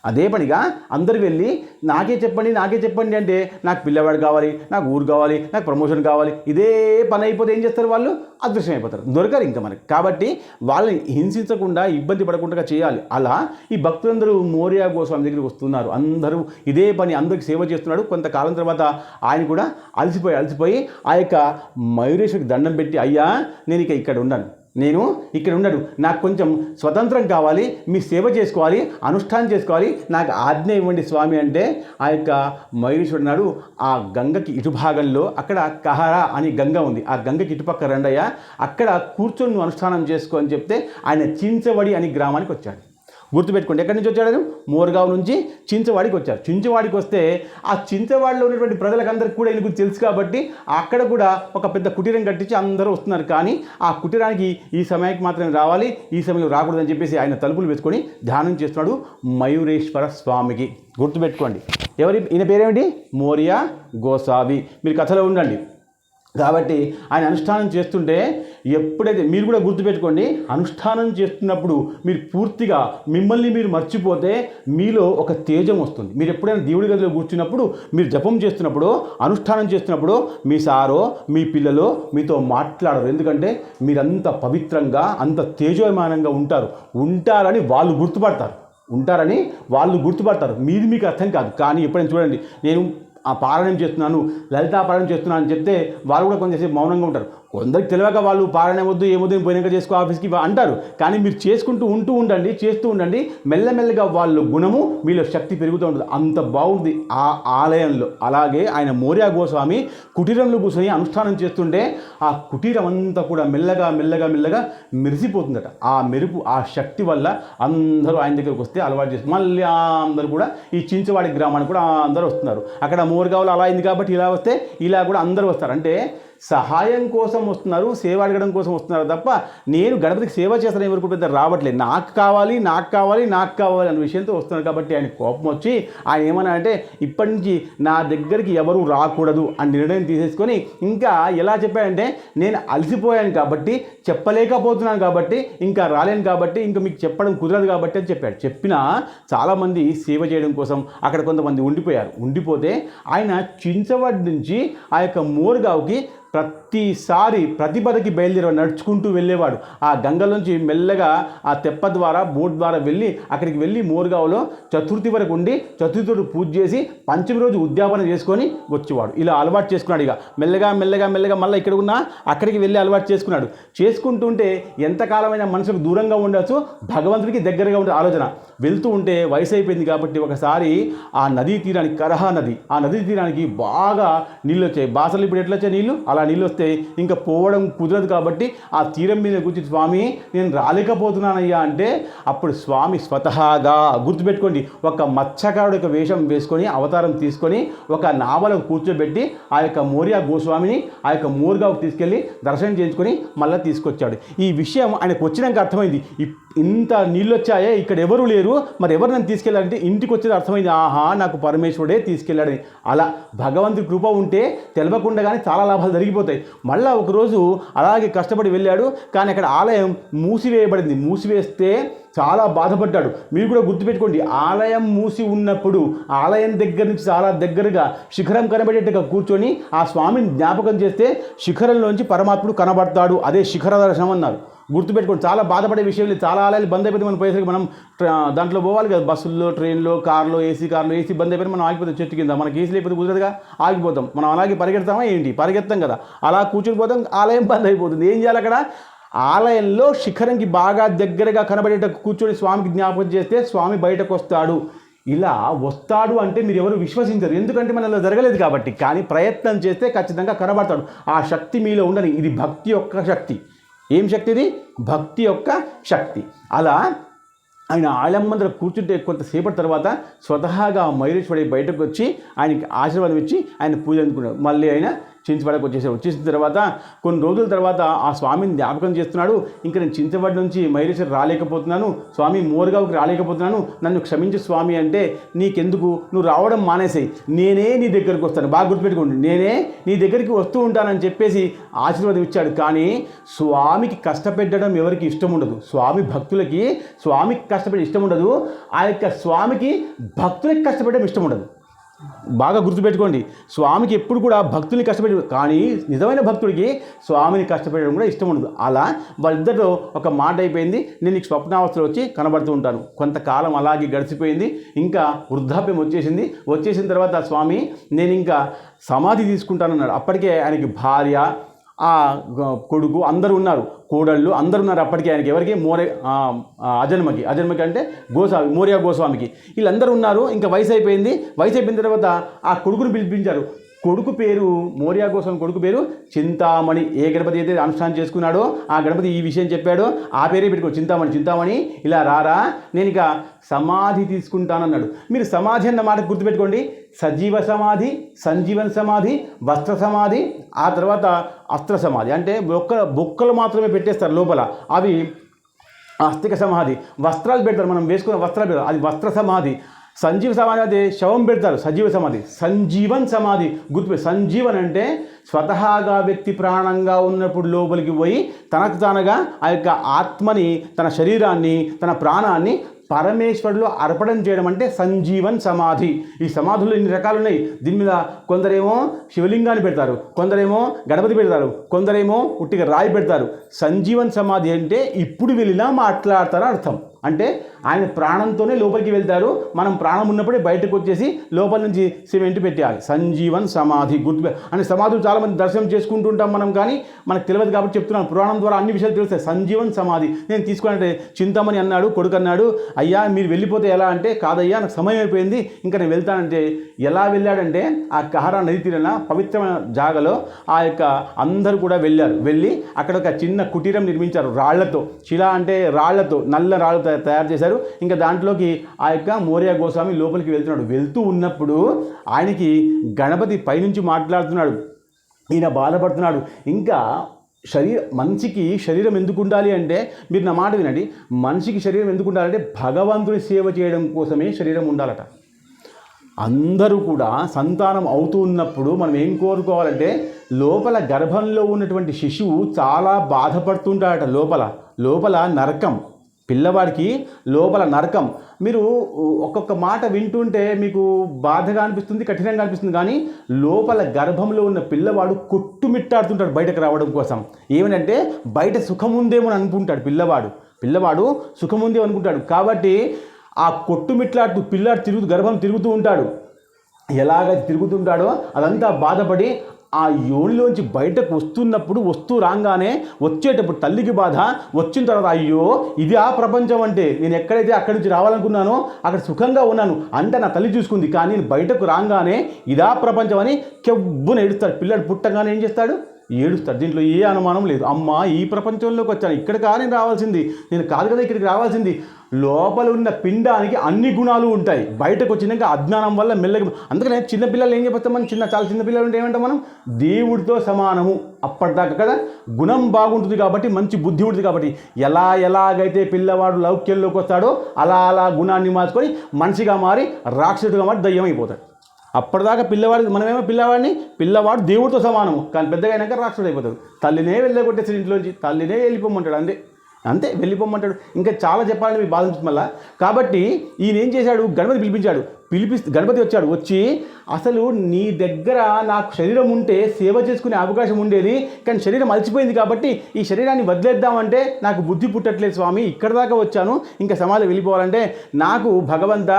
అదే పనిగా అందరు వెళ్ళి నాకే చెప్పండి అంటే నాకు పిల్లవాడు కావాలి, నాకు ఊరు కావాలి, నాకు ప్రమోషన్ కావాలి, ఇదే పని అయిపోతే ఏం చేస్తారు? వాళ్ళు అదృశ్యమైపోతారు, దొరకరు ఇంకా మనకి. కాబట్టి వాళ్ళని హింసించకుండా, ఇబ్బంది పడకుండా చేయాలి. అలా ఈ భక్తులందరూ మోరియా గోస్వామి దగ్గరికి వస్తున్నారు. అందరూ ఇదే పని, అందరికి సేవ చేస్తున్నాడు. కొంతకాలం తర్వాత ఆయన కూడా అలసిపోయి ఆ యొక్క మయూరేశ్వరికి దండం పెట్టి, అయ్యా నేను ఇక్కడ ఉన్నాను, నాకు కొంచెం స్వతంత్రం కావాలి, మీ సేవ చేసుకోవాలి, అనుష్ఠానం చేసుకోవాలి, నాకు ఆజ్ఞ ఇవ్వండి స్వామి అంటే ఆ యొక్క మయూరేశ్వరుడు నాడు ఆ గంగకి ఇటుభాగంలో అక్కడ కహరా అని గంగ ఉంది, ఆ గంగకి ఇటుపక్క రండయ్య, అక్కడ కూర్చొని నువ్వు అనుష్ఠానం చేసుకో అని చెప్తే ఆయన చించవడి అని గ్రామానికి వచ్చాడు. గుర్తుపెట్టుకోండి, ఎక్కడి నుంచి వచ్చాడు? మోర్గావ్ నుంచి చించవాడికి వచ్చారు. చించవాడికి వస్తే ఆ చించవాడిలో ఉన్నటువంటి ప్రజలకందరికీ కూడా ఈయన గురించి తెలుసు కాబట్టి అక్కడ కూడా ఒక పెద్ద కుటీరం కట్టించి అందరూ వస్తున్నారు. కానీ ఆ కుటీరానికి ఈ సమయానికి మాత్రమే రావాలి, ఈ సమయంలో రాకూడదని చెప్పేసి ఆయన తలుపులు వేసుకొని ధ్యానం చేస్తున్నాడు మయూరేశ్వర స్వామికి. గుర్తుపెట్టుకోండి, ఈయన పేరేమిటి? మోరియా గోస్వామి. మీరు కథలో ఉండండి. కాబట్టి ఆయన అనుష్ఠానం చేస్తుంటే ఎప్పుడైతే మీరు కూడా గుర్తుపెట్టుకోండి, అనుష్ఠానం చేస్తున్నప్పుడు మీరు పూర్తిగా మిమ్మల్ని మీరు మర్చిపోతే మీలో ఒక తేజం వస్తుంది. మీరు ఎప్పుడైనా దేవుడి గదిలో కూర్చున్నప్పుడు, మీరు జపం చేస్తున్నప్పుడు, అనుష్ఠానం చేస్తున్నప్పుడు మీ సారో మీ పిల్లలో మీతో మాట్లాడరు. ఎందుకంటే మీరంత పవిత్రంగా, అంత తేజోమానంగా ఉంటారని వాళ్ళు గుర్తుపడతారు. మీది మీకు అర్థం కాదు. కానీ ఎప్పుడైనా చూడండి, నేను ఆ పారాయణం చేస్తున్నాను, లలితా పారాయణం చేస్తున్నాను అని చెప్తే వాళ్ళు కూడా కొంచెంసేపు మౌనంగా ఉంటారు. కొందరికి తెలియక వాళ్ళు పారాయణం వద్దు, ఏమొద్దు, పోయినాక చేసుకో ఆఫీస్కి అంటారు. కానీ మీరు చేస్తూ ఉండండి, మెల్లమెల్లగా వాళ్ళ గుణము మీలో శక్తి పెరుగుతూ ఉంటుంది. అంత బాగుంది ఆ ఆలయంలో. అలాగే ఆయన మోరియా గోస్వామి కుటీరంలో కూర్చొని అనుష్ఠానం చేస్తుంటే ఆ కుటీరం అంతా కూడా మెల్లగా మెరిసిపోతుందట. ఆ మెరుపు, ఆ శక్తి వల్ల అందరూ ఆయన దగ్గరకు వస్తే అలవాటు చేసి మళ్ళీ అందరూ కూడా ఈ చించవాడి గ్రామానికి కూడా అందరూ వస్తున్నారు. అక్కడ మోర్గావ్లో అలా అయింది కాబట్టి ఇలా వస్తే ఇలా కూడా అందరూ వస్తారు. అంటే సహాయం కోసం వస్తున్నారు, సేవ అడగడం కోసం వస్తున్నారు తప్ప నేను గణపతికి సేవ చేస్తాను ఎవరికి పెద్ద రావట్లేదు. నాకు కావాలి అనే విషయంతో వస్తున్నారు. కాబట్టి ఆయన కోపం వచ్చి ఆయన ఏమన్నా అంటే ఇప్పటి నుంచి నా దగ్గరికి ఎవరు రాకూడదు అని నిర్ణయం తీసేసుకొని, ఇంకా ఎలా చెప్పాడంటే నేను అలసిపోయాను కాబట్టి, చెప్పలేకపోతున్నాను కాబట్టి, ఇంకా రాలేను కాబట్టి, ఇంకా మీకు చెప్పడం కుదరదు కాబట్టి అని చెప్పాడు. చెప్పినా చాలామంది సేవ చేయడం కోసం అక్కడ కొంతమంది ఉండిపోతే ఆయన చించవాడి నుంచి ఆ యొక్క మోర్గావ్కి ప్రతిసారి ప్రతిపదకి నడుచుకుంటూ వెళ్ళేవాడు. ఆ గంగలోంచి మెల్లగా ఆ తెప్ప ద్వారా, బోట్ ద్వారా అక్కడికి వెళ్ళి మోర్గావ్లో చతుర్థి వరకు ఉండి, చతుర్థి రోజు పూజ చేసి పంచమి రోజు ఉద్యాపన చేసుకొని వచ్చేవాడు. ఇలా అలవాటు చేసుకున్నాడు. ఇక మెల్లగా మళ్ళీ ఇక్కడ ఉన్నా అక్కడికి వెళ్ళి అలవాటు చేసుకుంటుంటే ఎంతకాలమైనా మనసుకు దూరంగా ఉండొచ్చు, భగవంతుడికి దగ్గరగా ఉండే ఆలోచన. వెళ్తూ ఉంటే వయసు అయిపోయింది కాబట్టి ఒకసారి ఆ నదీ తీరానికి, కరహా నది, ఆ నదీ తీరానికి బాగా నీళ్ళు వచ్చాయి. బాసలు ఇప్పుడు ఎట్లా వచ్చాయి నీళ్ళు, అలా నీళ్ళు వస్తే ఇంకా పోవడం కుదరదు కాబట్టి ఆ తీరం మీద కూర్చుని స్వామి నేను రాలేకపోతున్నానయ్యా అంటే అప్పుడు స్వామి స్వతహాగా, గుర్తుపెట్టుకోండి, ఒక మత్స్యకారుడు యొక్క వేషం వేసుకొని అవతారం తీసుకొని ఒక నావలకు కూర్చోబెట్టి ఆ యొక్క మోరియా గోస్వామిని ఆ యొక్క మోర్గావ్కి తీసుకెళ్ళి దర్శనం చేయించుకొని మళ్ళీ తీసుకొచ్చాడు. ఈ విషయం ఆయనకు వచ్చినాక అర్థమైంది, ఇంత నీళ్ళు వచ్చాయే, ఇక్కడ ఎవరు లేరు, మరి ఎవరు నన్ను తీసుకెళ్ళాలంటే ఇంటికి వచ్చేది అర్థమైంది, ఆహా నాకు పరమేశ్వరుడే తీసుకెళ్ళాడని. అలా భగవంతుడి కృప ఉంటే తెలియకుండా కానీ చాలా లాభాలు జరిగిపోతాయి. మళ్ళీ ఒకరోజు అలాగే కష్టపడి వెళ్ళాడు. కానీ అక్కడ ఆలయం మూసివేయబడింది. మూసివేస్తే చాలా బాధపడ్డాడు. మీరు కూడా గుర్తుపెట్టుకోండి, ఆలయం మూసి ఉన్నప్పుడు ఆలయం దగ్గర నుంచి చాలా దగ్గరగా శిఖరం కనబడేట్టుగా కూర్చొని ఆ స్వామిని జ్ఞాపకం చేస్తే శిఖరంలోంచి పరమాత్ముడు కనబడతాడు. అదే శిఖర దర్శనం అన్నారు. గుర్తుపెట్టుకోండి, చాలా బాధపడే విషయం లేదు. చాలా ఆలయాలు బంద్ అయిపోతే మనం పోయేసరికి మనం దాంట్లో పోవాలి కదా, బస్సుల్లో, ట్రైన్లో, కార్లో, ఏసీ బంద్ అయిపోతే మనం ఆగిపోతాం. చెట్టు కింద మనకి ఏసీ లేకపోతే కుదరదుగా, ఆగిపోతాం. మనం అలాగే పరిగెడతామా ఏంటి? పరిగెత్తాం కదా, అలా కూర్చొని పోతాం, ఆలయం బంద్ అయిపోతుంది. ఏం చేయాలి అక్కడ? ఆలయంలో శిఖరంకి బాగా దగ్గరగా కనబడేట కూర్చొని స్వామికి జ్ఞాపకం చేస్తే స్వామి బయటకు వస్తాడు. ఇలా వస్తాడు అంటే మీరు ఎవరు విశ్వసించరు, ఎందుకంటే మన ఇలా జరగలేదు కాబట్టి. కానీ ప్రయత్నం చేస్తే ఖచ్చితంగా కనబడతాడు. ఆ శక్తి మీలో ఉండని. ఇది భక్తి యొక్క శక్తి. ఏం శక్తి ఇది? భక్తి యొక్క శక్తి. అలా ఆయన ఆలయం ముందర కూర్చుంటే కొంతసేపటి తర్వాత స్వతహాగా మయూరేశ్వరుడు బయటకు వచ్చి ఆయనకి ఆశీర్వాదం ఇచ్చి ఆయన పూజ అందుకున్నాడు. మళ్ళీ ఆయన చించవాడకు వచ్చేసిన తర్వాత కొన్ని రోజుల తర్వాత ఆ స్వామిని జ్ఞాపకం చేస్తున్నాడు. ఇంకా నేను చించవాడ నుంచి మయూరేశ్వరం రాలేకపోతున్నాను స్వామి, మోరగావుకి రాలేకపోతున్నాను, నన్ను క్షమించు స్వామి అంటే, నీకెందుకు, నువ్వు రావడం మానేసాయి, నేనే నీ దగ్గరికి వస్తాను, బాగా గుర్తుపెట్టుకోండి, నేనే నీ దగ్గరికి వస్తూ ఉంటానని చెప్పేసి ఆశీర్వాదం ఇచ్చాడు. కానీ స్వామికి కష్టపెట్టడం ఎవరికి ఇష్టం ఉండదు. స్వామి భక్తులకి స్వామికి కష్టపెట్టడం ఇష్టం ఉండదు. ఆ యొక్క స్వామికి భక్తులకి కష్టపెట్టడం ఇష్టం ఉండదు. బాగా గుర్తుపెట్టుకోండి, స్వామికి ఎప్పుడు కూడా భక్తుల్ని కష్టపెట్టి, కానీ నిజమైన భక్తుడికి స్వామిని కష్టపెట్టడం కూడా ఇష్టం ఉండదు. అలా వాళ్ళిద్దరిలో ఒక మాట అయిపోయింది. నేను నీకు స్వప్నావస్థలో వచ్చి కనబడుతూ ఉంటాను. కొంతకాలం అలాగే గడిచిపోయింది. ఇంకా వృద్ధాప్యం వచ్చేసిన తర్వాత స్వామి నేను ఇంకా సమాధి తీసుకుంటానన్నాడు. అప్పటికే ఆయనకి భార్య, ఆ కొడుకు అందరూ ఉన్నారు, కోడళ్ళు అందరూ ఉన్నారు. అప్పటికే ఆయనకి ఎవరికి? అజన్మకి అంటే మోరియా గోస్వామికి వీళ్ళందరూ ఉన్నారు. ఇంకా వయసు అయిపోయిన తర్వాత ఆ కొడుకును పిలిపించారు. కొడుకు పేరు మోరియా గోస్వామి కొడుకు పేరు చింతామణి. ఏ గణపతి అయితే అనుష్ఠానం చేసుకున్నాడో ఆ గణపతి ఈ విషయం చెప్పాడో ఆ పేరే పెట్టుకో, చింతామణి ఇలా రారా, నేను ఇక సమాధి తీసుకుంటానన్నాడు. మీరు సమాధి అన్న మాట గుర్తుపెట్టుకోండి. సజీవ సమాధి, సంజీవన్ సమాధి, వస్త్ర సమాధి, ఆ తర్వాత అస్త్ర సమాధి. అంటే బొక్కలు మాత్రమే పెట్టేస్తారు లోపల, అవి అస్థిక సమాధి. వస్త్రాలు పెడతారు, మనం వేసుకున్న వస్త్రాలు పెడతారు, అది వస్త్ర సమాధి. సంజీవ సమాధి అయితే శవం పెడతారు, సజీవ సమాధి. సంజీవన్ సమాధి గుర్తుపెట్టి, సంజీవన్ అంటే స్వతహాగా వ్యక్తి ప్రాణంగా ఉన్నప్పుడు లోపలికి పోయి తనకు తానుగా ఆ యొక్క ఆత్మని, తన శరీరాన్ని, తన ప్రాణాన్ని పరమేశ్వరులో అర్పణం చేయడం అంటే సంజీవన్ సమాధి. ఈ సమాధులు ఇన్ని రకాలు ఉన్నాయి. దీని మీద కొందరేమో శివలింగాన్ని పెడతారు, కొందరేమో గణపతి పెడతారు, కొందరేమో ఉట్టిగా రాయి పెడతారు. సంజీవన్ సమాధి అంటే ఇప్పుడు వెళ్ళినా మాట్లాడతారని అర్థం. అంటే ఆయన ప్రాణంతోనే లోపలికి వెళ్తారు, మనం ప్రాణం ఉన్నప్పుడే బయటకు వచ్చేసి లోపల నుంచి సిమెంట్ పెట్టేయాలి. సంజీవన్ సమాధి గుర్తు. అంటే సమాధులు చాలామంది దర్శనం చేసుకుంటూ ఉంటాం మనం, కానీ మనకు తెలియదు కాబట్టి చెప్తున్నాను. పురాణం ద్వారా అన్ని విషయాలు తెలుస్తాయి. సంజీవన్ సమాధి నేను తీసుకున్నట్టే చింతామణి అన్నాడు, కొడుకు అన్నాడు, అయ్యా మీరు వెళ్ళిపోతే ఎలా అంటే, కాదయ్యా నాకు సమయం అయిపోయింది ఇంకా నేను వెళ్తానంటే. ఎలా వెళ్ళాడంటే ఆ కహరా నది తీరిన పవిత్రమైన జాగలో ఆ యొక్క అందరూ కూడా వెళ్ళి అక్కడ ఒక చిన్న కుటీరం నిర్మించారు రాళ్లతో. శిలా అంటే రాళ్లతో, నల్ల రాళ్లతో తయారు చేశారు. ఇంకా దాంట్లోకి ఆ యొక్క మోరియా గోస్వామి లోపలికి వెళ్తూ ఉన్నప్పుడు ఆయనకి గణపతి పైనుంచి మాట్లాడుతున్నాడు. ఈయన బాధపడుతున్నాడు. ఇంకా మనిషికి శరీరం ఎందుకు ఉండాలి అంటే, మీరు నా మాట వినండి, మనిషికి శరీరం ఎందుకు ఉండాలంటే భగవంతుని సేవ చేయడం కోసమే శరీరం ఉండాలట. అందరూ కూడా సంతానం అవుతూ ఉన్నప్పుడు మనం ఏం కోరుకోవాలంటే, లోపల గర్భంలో ఉన్నటువంటి శిశువు చాలా బాధపడుతుంటాడట. లోపల నరకం, పిల్లవాడికి లోపల నరకం. మీరు ఒక్కొక్క మాట వింటుంటే మీకు బాధగా అనిపిస్తుంది, కఠినంగా అనిపిస్తుంది, కానీ లోపల గర్భంలో ఉన్న పిల్లవాడు కొట్టుమిట్టాడుతుంటాడు బయటకు రావడం కోసం. ఏమనంటే బయట సుఖం ఉందేమో అని అనుకుంటాడు పిల్లవాడు సుఖం ఉందేమో అనుకుంటాడు. కాబట్టి ఆ కొట్టుమిట్లాడుతూ గర్భం తిరుగుతూ ఉంటాడు. ఎలాగ తిరుగుతుంటాడో అదంతా బాధపడి ఆ యోనిలోంచి బయటకు వస్తూ రాగానే వచ్చేటప్పుడు తల్లికి బాధ, వచ్చిన తర్వాత అయ్యో ఇది ఆ ప్రపంచం అంటే, నేను ఎక్కడైతే అక్కడి నుంచి రావాలనుకున్నానో అక్కడ సుఖంగా ఉన్నాను అంటే నా తల్లి చూసుకుంది, కానీ నేను బయటకు రాగానే ఇదా ప్రపంచం అని కెవ్వున ఏడుస్తాడు. పిల్లడు పుట్టగానే ఏం చేస్తాడు? ఏడుస్తాడు. దీంట్లో ఏ అనుమానం లేదు. అమ్మ ఈ ప్రపంచంలోకి వచ్చాను, ఇక్కడ కానీ రావాల్సింది, నేను కాదు కదా ఇక్కడికి రావాల్సింది. లోపల ఉన్న పిండానికి అన్ని గుణాలు ఉంటాయి, బయటకు వచ్చినాక అజ్ఞానం వల్ల మెల్లగా. అందుకనే చిన్నపిల్లలు ఏం చెప్పేస్తాం మనం, చాలా చిన్న పిల్లలు ఉంటే ఏమంటాం మనం, దేవుడితో సమానము. అప్పటిదాకా కదా గుణం బాగుంటుంది కాబట్టి, మంచి బుద్ధి ఉంటుంది కాబట్టి, ఎలాగైతే పిల్లవాడు లౌక్యంలోకి వస్తాడో అలా గుణాన్ని మార్చుకొని మనిషిగా మారి రాక్షసుడిగా మారి దయ్యం అయిపోతాడు. అప్పటిదాకా పిల్లవాడు దేవుడితో సమానము, కానీ పెద్దగా అయినాక రాక్షసుడు అయిపోతాడు. తల్లినే వెళ్ళగొట్టేసి ఇంట్లోంచి, తల్లినే వెళ్ళిపోమంటాడు. అంతే వెళ్ళిపోమంటాడు. ఇంకా చాలా చెప్పాలని మీకు బాధించింది మళ్ళా. కాబట్టి ఈయన ఏం చేశాడు, గణపతి పిలిపించాడు. గణపతి వచ్చి అసలు నీ దగ్గర నాకు శరీరం ఉంటే సేవ చేసుకునే అవకాశం ఉండేది, కానీ శరీరం అలసిపోయింది కాబట్టి ఈ శరీరాన్ని వదిలేద్దామంటే నాకు బుద్ధి పుట్టట్లేదు స్వామి, ఇక్కడ దాకా వచ్చాను, ఇంకా సమాధి వెళ్ళిపోవాలంటే నాకు భగవంత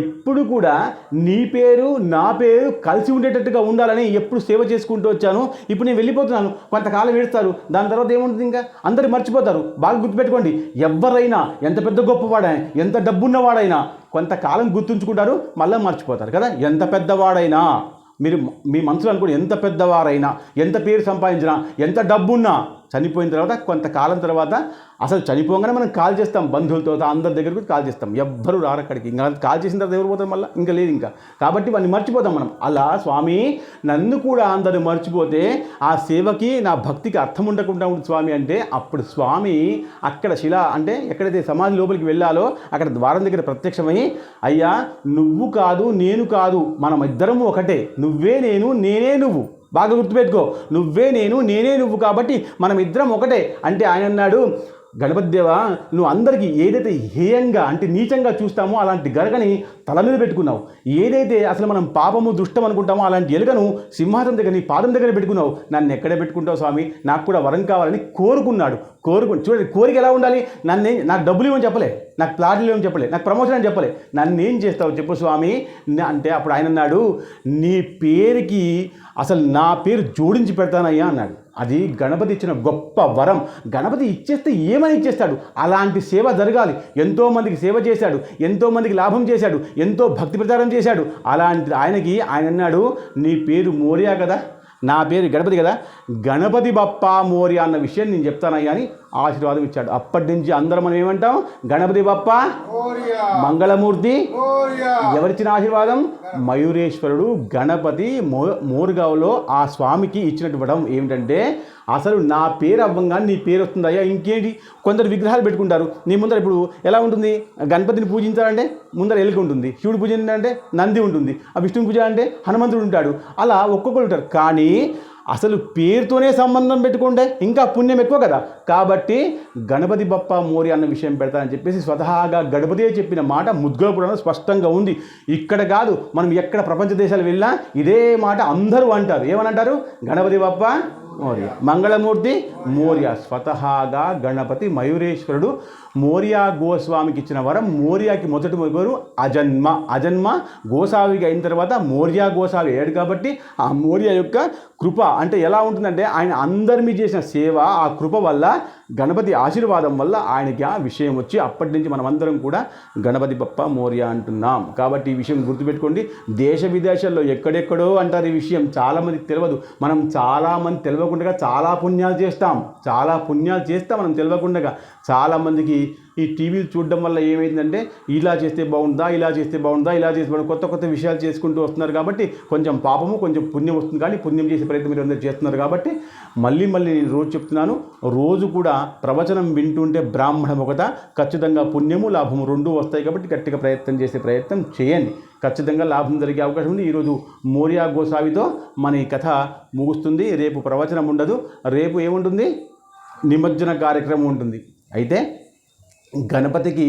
ఎప్పుడు కూడా నీ పేరు నా పేరు కలిసి ఉండేటట్టుగా ఉండాలని ఎప్పుడు సేవ చేసుకుంటూ వచ్చాను. ఇప్పుడు నేను వెళ్ళిపోతున్నాను, కొంతకాలం ఏడుస్తారు, దాని తర్వాత ఏముంటుంది, ఇంకా అందరూ మర్చిపోతారు. బాగా గుర్తుపెట్టుకోండి, ఎవరైనా ఎంత పెద్ద గొప్పవాడైనా ఎంత డబ్బున్నవాడైనా కొంతకాలం గుర్తుంచుకుంటారు, మళ్ళీ మర్చిపోతారు కదా. ఎంత పెద్దవాడైనా మీరు మీ మనసులో అనుకోండి, ఎంత పెద్దవారైనా ఎంత పేరు సంపాదించినా ఎంత డబ్బున్నా చనిపోయిన తర్వాత కొంతకాలం తర్వాత అసలు చనిపోగానే మనం కాల్ చేస్తాం, బంధువులతో అందరి దగ్గరకు కాల్ చేస్తాం, ఎవ్వరూ రారు అక్కడికి. ఇంకా కాల్ చేసిన తర్వాత ఎవరు పోతాం, మళ్ళీ ఇంకా లేదు ఇంకా. కాబట్టి వాడిని మర్చిపోతాం మనం. అలా స్వామి నన్ను కూడా అందరూ మర్చిపోతే ఆ సేవకి నా భక్తికి అర్థం ఉండకుండా ఉంటుంది స్వామి అంటే, అప్పుడు స్వామి అక్కడ శిల అంటే ఎక్కడైతే సమాధి లోపలికి వెళ్ళాలో అక్కడ ద్వారం దగ్గర ప్రత్యక్షమై, అయ్యా నువ్వు కాదు నేను కాదు, మనం ఇద్దరము ఒకటే, నువ్వే నేను నేనే నువ్వు, బాగా గుర్తుపెట్టుకో, నువ్వే నేను నేనే నువ్వు, కాబట్టి మనం ఇద్దరం ఒకటే అంటే ఆయన అన్నాడు, గణపతి దేవా నువ్వు అందరికీ ఏదైతే హేయంగా అంటే నీచంగా చూస్తామో అలాంటి గరగని తల మీద పెట్టుకున్నావు, ఏదైతే అసలు మనం పాపము దుష్టం అనుకుంటామో అలాంటి ఎలుకను సింహాసనం దగ్గర నీ పాదం దగ్గర పెట్టుకున్నావు, నన్ను ఎక్కడే పెట్టుకుంటావు స్వామి, నాకు కూడా వరం కావాలని కోరుకున్నాడు. చూడండి కోరిక ఎలా ఉండాలి, నాకు డబ్బులు ఇవ్వని చెప్పలే, నాకు ప్లాట్లు ఇవ్వని చెప్పలే, నాకు ప్రమోషన్ అని చెప్పలే, నన్ను ఏం చేస్తావు చెప్పు స్వామి అంటే, అప్పుడు ఆయన అన్నాడు, నీ పేరుకి అసలు నా పేరు జోడించి పెడతానయ్యా అన్నాడు. అది గణపతి ఇచ్చిన గొప్ప వరం. గణపతి ఇచ్చేస్తే ఏమని ఇచ్చేస్తాడు, అలాంటి సేవ జరగాలి. ఎంతోమందికి సేవ చేశాడు, ఎంతోమందికి లాభం చేశాడు, ఎంతో భక్తి ప్రచారం చేశాడు. అలాంటి ఆయన అన్నాడు, నీ పేరు మోరియా కదా, నా పేరు గణపతి కదా, గణపతి బప్పా మోరియా అన్న విషయం నేను చెప్తానయ్యా అని ఆశీర్వాదం ఇచ్చాడు. అప్పటి నుంచి అందరం మనం ఏమంటాం, గణపతి బప్ప మంగళమూర్తి. ఎవరిచ్చిన ఆశీర్వాదం, మయూరేశ్వరుడు గణపతి మోరుగావ్లో ఆ స్వామికి ఇచ్చినటువంటి ఏమిటంటే, అసలు నా పేరు అవ్వంగా నీ పేరు వస్తుందయ్యా, ఇంకేంటి. కొందరు విగ్రహాలు పెట్టుకుంటారు నీ ముందర. ఇప్పుడు ఎలా ఉంటుంది, గణపతిని పూజించాలంటే ముందర ఎలుక ఉంటుంది, శివుడు పూజించాలంటే నంది ఉంటుంది, ఆ విష్ణుని పూజ అంటే హనుమంతుడు ఉంటాడు, అలా ఒక్కొక్కరు ఉంటారు. కానీ అసలు పేరుతోనే సంబంధం పెట్టుకుంటే ఇంకా పుణ్యం ఎక్కువ కదా. కాబట్టి గణపతి బప్ప మోరి అన్న విషయం పెడతానని చెప్పేసి స్వతహాగా గణపతియే చెప్పిన మాట ముద్గల పురాణంలో స్పష్టంగా ఉంది. ఇక్కడ కాదు, మనం ఎక్కడ ప్రపంచ దేశాలు వెళ్ళినా ఇదే మాట అందరూ అంటారు. ఏమని అంటారు, గణపతి బప్ప మోరియా, మంగళమూర్తి మోరియా. స్వతహాగా గణపతి మయూరేశ్వరుడు మోరియా గోస్వామికి ఇచ్చిన వరం. మోరియాకి మొదటి పేరు అజన్మ గోసావికి అయిన తర్వాత మోరియా గోసావి అయ్యాడు. కాబట్టి ఆ మోరియా యొక్క కృప అంటే ఎలా ఉంటుందంటే, ఆయన అందరి మీద చేసిన సేవ, ఆ కృప వల్ల, గణపతి ఆశీర్వాదం వల్ల ఆయనకి ఆ విషయం వచ్చి అప్పటి నుంచి మనం అందరం కూడా గణపతి బప్ప మోరియా అంటున్నాం. కాబట్టి ఈ విషయం గుర్తుపెట్టుకోండి. దేశ విదేశాల్లో ఎక్కడెక్కడో అంటారు ఈ విషయం, చాలామందికి తెలియదు. మనం చాలామంది తెలియకుండా చాలా పుణ్యాలు చేస్తాం, మనం తెలియకుండా. చాలామందికి ఈ టీవీలు చూడడం వల్ల ఏమైందంటే, ఇలా చేస్తే బాగుందా, ఇలా చేస్తే కొత్త విషయాలు చేసుకుంటూ వస్తున్నారు. కాబట్టి కొంచెం పాపము కొంచెం పుణ్యం వస్తుంది, కానీ పుణ్యం చేసే ప్రయత్నం మీరు అందరూ చేస్తున్నారు. కాబట్టి మళ్ళీ నేను రోజు చెప్తున్నాను, రోజు కూడా ప్రవచనం వింటుంటే బ్రాహ్మణం ఒకట, ఖచ్చితంగా పుణ్యము లాభము రెండూ వస్తాయి. కాబట్టి గట్టిగా ప్రయత్నం చేయండి, ఖచ్చితంగా లాభం జరిగే అవకాశం ఉంది. ఈరోజు మోరియా గోసావితో మన ఈ కథ ముగుస్తుంది. రేపు ప్రవచనం ఉండదు. రేపు ఏముంటుంది, నిమజ్జన కార్యక్రమం ఉంటుంది. అయితే గణపతికి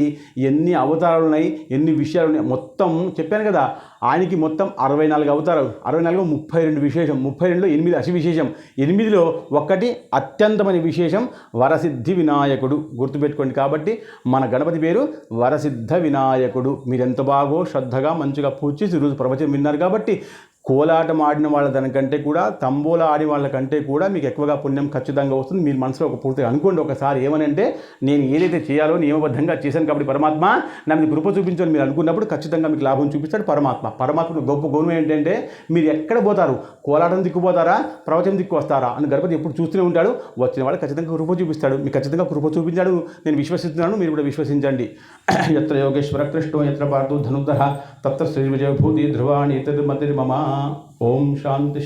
ఎన్ని అవతారాలు ఉన్నాయి, ఎన్ని విషయాలు ఉన్నాయి, మొత్తం చెప్పాను కదా. ఆయనకి మొత్తం 64 అవతారాలు, 64 32 విశేషం, 32లో 8 అసి విశేషం, 8లో ఒకటి అత్యంతమైన విశేషం వరసిద్ధి వినాయకుడు. గుర్తుపెట్టుకోండి. కాబట్టి మన గణపతి పేరు వరసిద్ధ వినాయకుడు. మీరు ఎంత బాగో శ్రద్ధగా మంచిగా పూజ చేసి ఈరోజు ప్రవచనం విన్నారు. కాబట్టి కోలాటం ఆడిన వాళ్ళ దానికంటే కూడా, తంబోలా ఆడిన వాళ్ళకంటే కూడా మీకు ఎక్కువగా పుణ్యం ఖచ్చితంగా వస్తుంది. మీరు మనసులో ఒక పూర్తిగా అనుకోండి ఒకసారి, ఏమనంటే, నేను ఏదైతే చేయాలో నియమబద్ధంగా చేశాను కాబట్టి పరమాత్మ నన్ను కృప చూపించని మీరు అనుకున్నప్పుడు ఖచ్చితంగా మీకు లాభం చూపిస్తాడు పరమాత్మ గొప్ప గుణం ఏంటంటే, మీరు ఎక్కడ పోతారు, కోలాటం దిక్కుపోతారా, ప్రవచనం దిక్కు వస్తారా అని గణపతి ఎప్పుడు చూస్తూనే ఉంటాడు. వచ్చిన వాళ్ళు ఖచ్చితంగా కృప చూపిస్తాడు. మీకు ఖచ్చితంగా కృప చూపించాడు, నేను విశ్వసిస్తున్నాను, మీరు కూడా విశ్వసించండి. యత్ర యోగేశ్వర కృష్ణో యత్ర పార్థో ధనుర్ధర తత్ర శ్రీ విజయభూతి ధ్రువాణి తద్ మతిర్మమ. ఓం శాంతి.